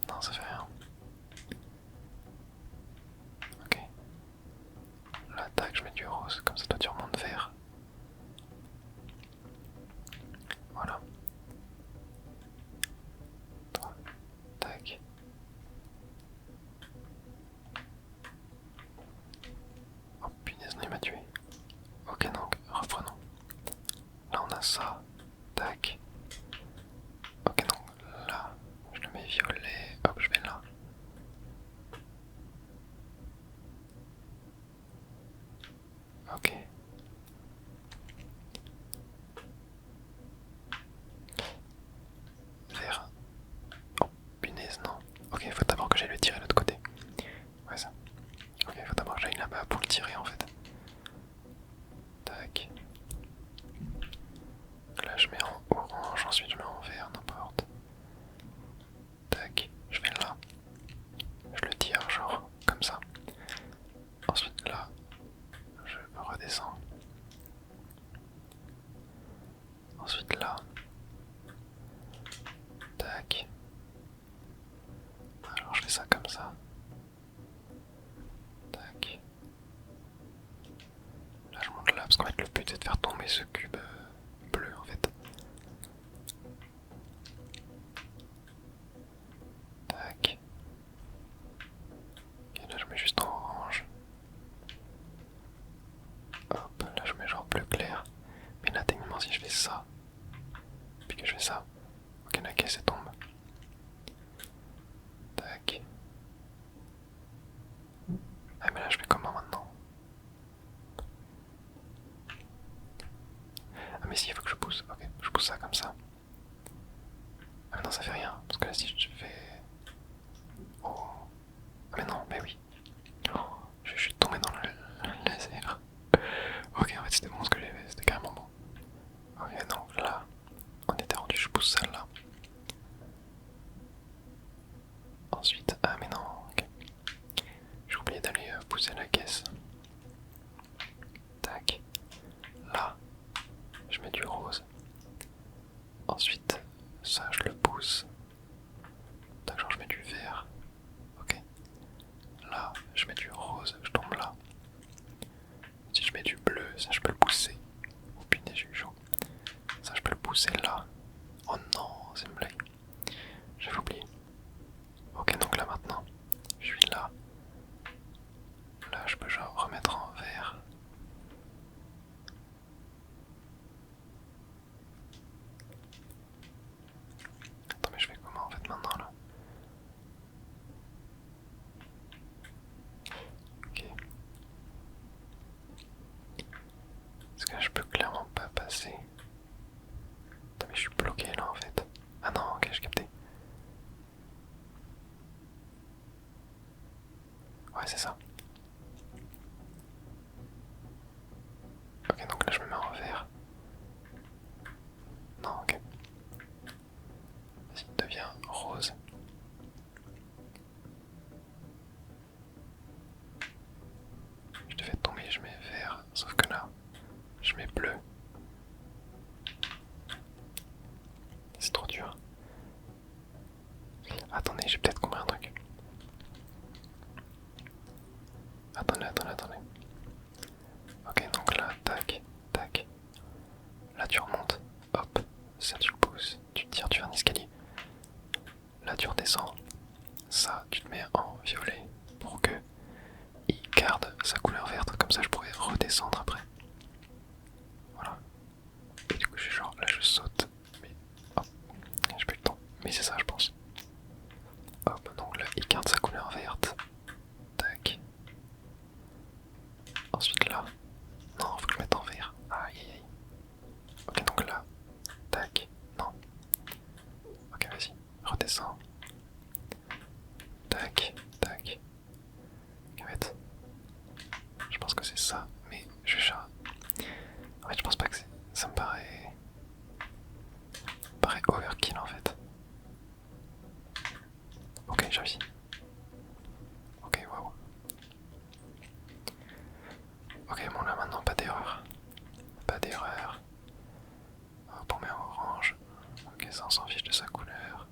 Non, ça fait rien. Ok. Là, tac, je mets du rose. Comme ça, toi, tu remontes vert. Voilà. Toi, tac. Oh punaise, non, il m'a tué. Ok, donc, reprenons. Là, on a ça. Tac. Ok, donc, là, je le mets violet. Hop, je vais là. Ok. Vert. Oh, punaise, non. Ok, il faut d'abord que j'aille le tirer de l'autre côté. Ouais, ça. Ok, il faut d'abord que j'aille là-bas pour le tirer en fait. Tac. Là, je mets en orange, ensuite je mets en vert, n'importe. Tac, je vais là. Je le tire, genre, comme ça. Ensuite, là, je redescends. Ensuite, là. Tac. Alors, je fais ça comme ça. Tac. Là, je monte là, parce qu'en fait, le but c'est de faire tomber ce cube bleu, en fait. Tac. Ok, là, je mets juste en orange. Hop, là, je mets genre bleu clair. Mais là, techniquement, si je fais ça, puis que je fais ça, ok, la caisse elle tombe. Tac. Ah, mais là, je fais comment maintenant? Ah, mais si, il faut que je pousse. Ok, je pousse ça comme ça. Ah, mais non, ça fait rien. Parce que là, si je fais. Oh. Ah, mais non, mais oui. Oh, je suis tombé dans le laser. Ok, en fait, c'était bon ce que j'ai fait. C'était carrément bon. Ok, donc là, on était rendu. Je pousse celle-là. Ensuite, ah, mais non, ok. J'ai oublié d'aller pousser la caisse. Tac. Là, je mets du rose. Ensuite, ça, je le pousse. Tac, genre, je mets du vert. Ok. Là, je mets du rose, je tombe là. Si je mets du bleu, ça, je peux le pousser. Oh putain, j'ai eu chaud. Ça, je peux le pousser là. Oh non, c'est une blague. J'avais oublié. Ok, donc là maintenant, je suis là. Là, je peux genre remettre en vert. Attends, mais je fais comment en fait maintenant là? Ok. Parce que là, je peux clairement pas passer. Attends, mais je suis bloqué là en fait. Ah non, ok, j'ai capté. Ouais, c'est ça. Ok, donc là, je me mets en vert. Non, ok. Vas-y, devient rose. Je te fais tomber, je mets vert. Sauf que là, je mets bleu. C'est trop dur. Attendez, j'ai peut-être compris un truc. Attendez. Ok, donc là, tac, tac. Là, tu remontes. Hop, ça tu le pousses. Tu tires, tu fais un escalier. Là, tu redescends. Ça, tu te mets en violet pour que il garde sa couleur verte. Comme ça, je pourrais redescendre après. Voilà. Et du coup, je suis genre, là, je saute. Mais, hop, j'ai pas eu le temps. Mais c'est ça, je pense. Hop, donc là, il garde sa couleur verte. Tac. Ensuite là. Non, faut que je mette en vert. Aïe aïe aïe. Ok, donc là. Tac. Non. Ok, Ok, j'ai réussi. Ok, waouh. Ok, bon là maintenant, pas d'erreur. Pas d'erreur. Hop, on met en orange. Ok, ça on s'en fiche de sa couleur.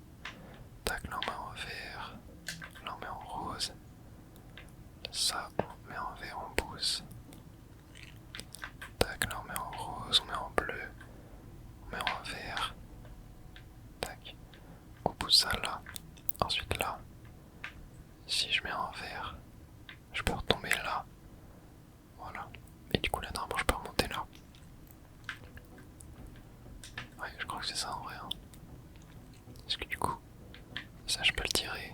Tac, là on met en vert. Là on met en rose. Ça on met en vert, on pousse. Tac, là on met en rose, on met en bleu. On met en vert. Tac. On pousse ça là. Ensuite là. Si je mets en vert, je peux retomber là. Voilà. Et du coup là normalement je peux remonter là. Ouais, je crois que c'est ça en vrai. Hein. Est-ce que du coup, ça je peux le tirer.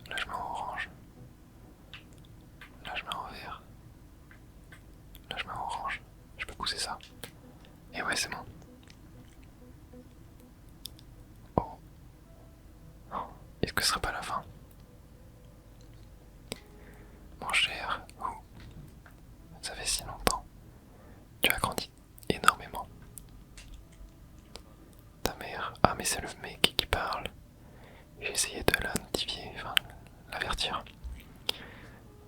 Là je mets en orange. Là je mets en vert. Là je mets en orange. Je peux pousser ça. Et ouais, c'est bon. Oh. Oh. Est-ce que ce serait pas la fin? Mon cher, ça fait si longtemps. Tu as grandi énormément. Ta mère. Ah, mais c'est le mec qui parle. J'ai essayé de la notifier, enfin, l'avertir.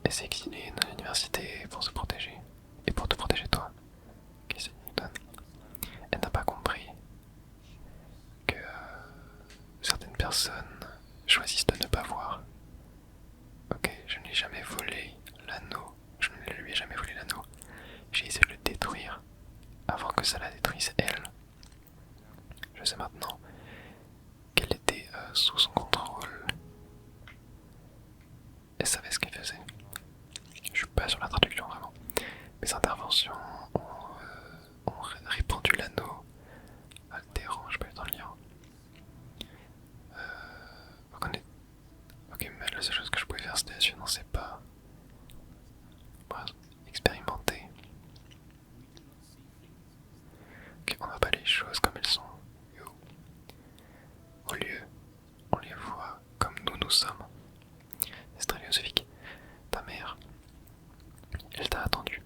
Elle s'est exilée dans l'université pour se protéger. Et pour te protéger toi. Qu'est-ce que Newton? Elle n'a pas compris que certaines personnes choisissent de ne pas voir. Ok, je n'ai jamais volé l'anneau. Je ne lui ai jamais volé l'anneau. J'ai essayé de le détruire avant que ça la détruise elle. Je sais maintenant qu'elle était sous son contrôle. Elle savait ce qu'elle faisait. Je suis pas sur la traduction vraiment. Mes interventions ont répandu l'anneau, altérant, je peux être en lire. Ok, mais la seule chose que je pouvais faire c'était je n'en sais pas. Bref, expérimenter. Ok, on va pas les choses comme elles sont. Yo. Au lieu, on les voit comme nous sommes. C'est très philosophique. Ta mère, elle t'a attendu.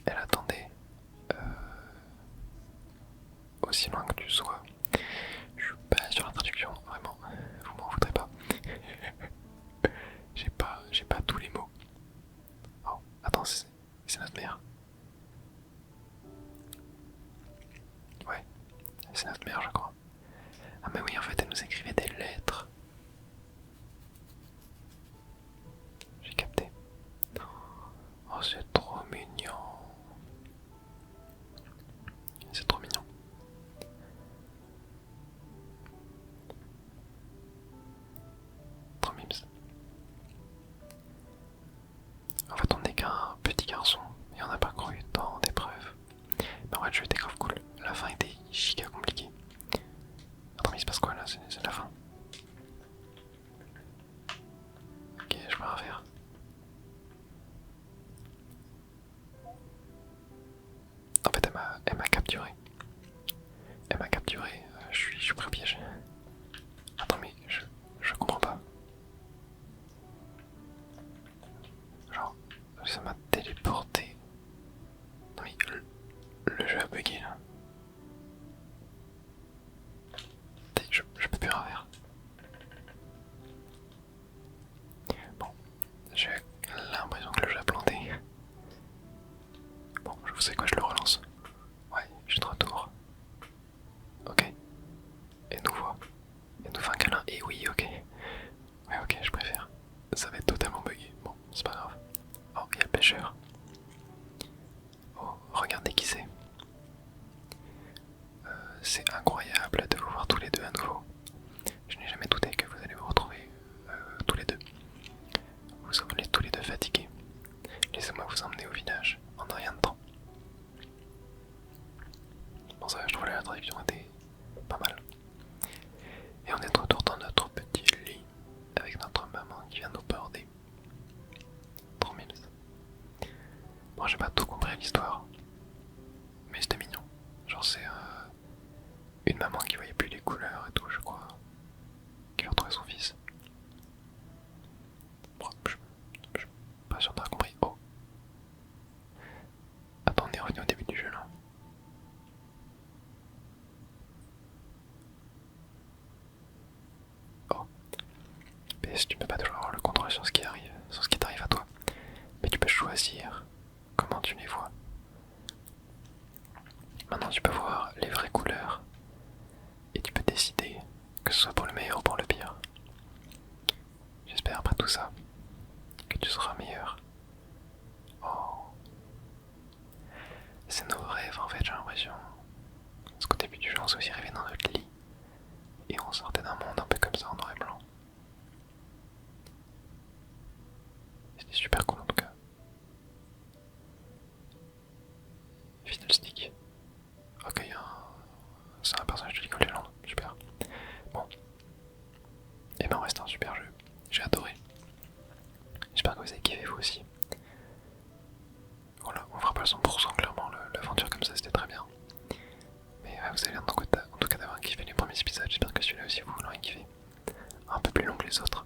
Elle attendait aussi loin que tu sois. Je suis pas sur la traduction, vraiment. Vous m'en voudrez pas. J'ai pas tous les mots. Oh, attends, c'est notre mère. Ouais, c'est notre mère, je crois. Ah mais oui, en fait, elle nous écrivait des lettres. J'ai capté. Oh, c'est trop mignon. C'est trop mignon. Trop mimes. En fait, on n'est qu'un petit garçon et on n'a pas encore eu tant d'épreuves. Mais en fait, le jeu était grave cool. La fin était giga compliquée. Attends, mais il se passe quoi là? C'est la fin. Ok, je peux rien faire. En fait, elle m'a capturé. Elle m'a capturé. Je suis pris au piège. Attends, mais je comprends pas. Genre, ça m'a téléporté. Non, mais le jeu a bugué là. Je peux plus rien faire. Bon, j'ai l'impression que le jeu a planté. Bon, je sais quoi, je le relance. Ouais, je suis de retour. Ok. Et nous voit. Et nous fait un câlin. Et oui, ok. Ouais, ok, je préfère. Ça va être totalement bugué. Bon, c'est pas grave. Oh, il y a le pêcheur. Oh, regardez qui c'est. C'est incroyable de vous voir tous les deux à nouveau. Je n'ai jamais douté que vous allez vous retrouver tous les deux. Vous semblez tous les deux fatigués. Laissez-moi vous emmener au village en un rien de temps. Bon, ça, je trouve la traduction était pas mal. Et on est de retour dans notre petit lit avec notre maman qui vient nous border. Trop mille. Bon, j'ai pas tout compris à l'histoire, mais c'était mignon. Genre, c'est une maman qui voyait plus les couleurs et tout, je crois, qui va retrouver son fils. Bon, je suis pas sûr d'avoir compris. Oh, attends, on est revenu au début du jeu là. Oh, FPS, tu peux pas toujours avoir le contrôle sur ce qui arrive, sur ce qui t'arrive à toi. Mais tu peux choisir comment tu les vois. Maintenant tu peux voir les vraies couleurs et tu peux décider que ce soit pour le meilleur ou pour le pire. J'espère après tout ça que tu seras meilleur. Oh, c'est nos rêves en fait, j'ai l'impression. Parce qu'au début du jeu on s'est aussi rêvé dans notre lit et on sortait d'un monde un peu comme ça en noir et blanc. C'était super cool en tout cas. Fiddlestick. Ok, c'est un personnage de League of Legends, super. Bon. Et ben reste un super jeu. J'ai adoré. J'espère que vous avez kiffé vous aussi. Voilà, on fera pas le 100% clairement, l'aventure comme ça c'était très bien. Mais vous avez l'air en tout cas d'avoir kiffé les premiers épisodes, j'espère que celui-là aussi vous l'aurez kiffé. Un peu plus long que les autres,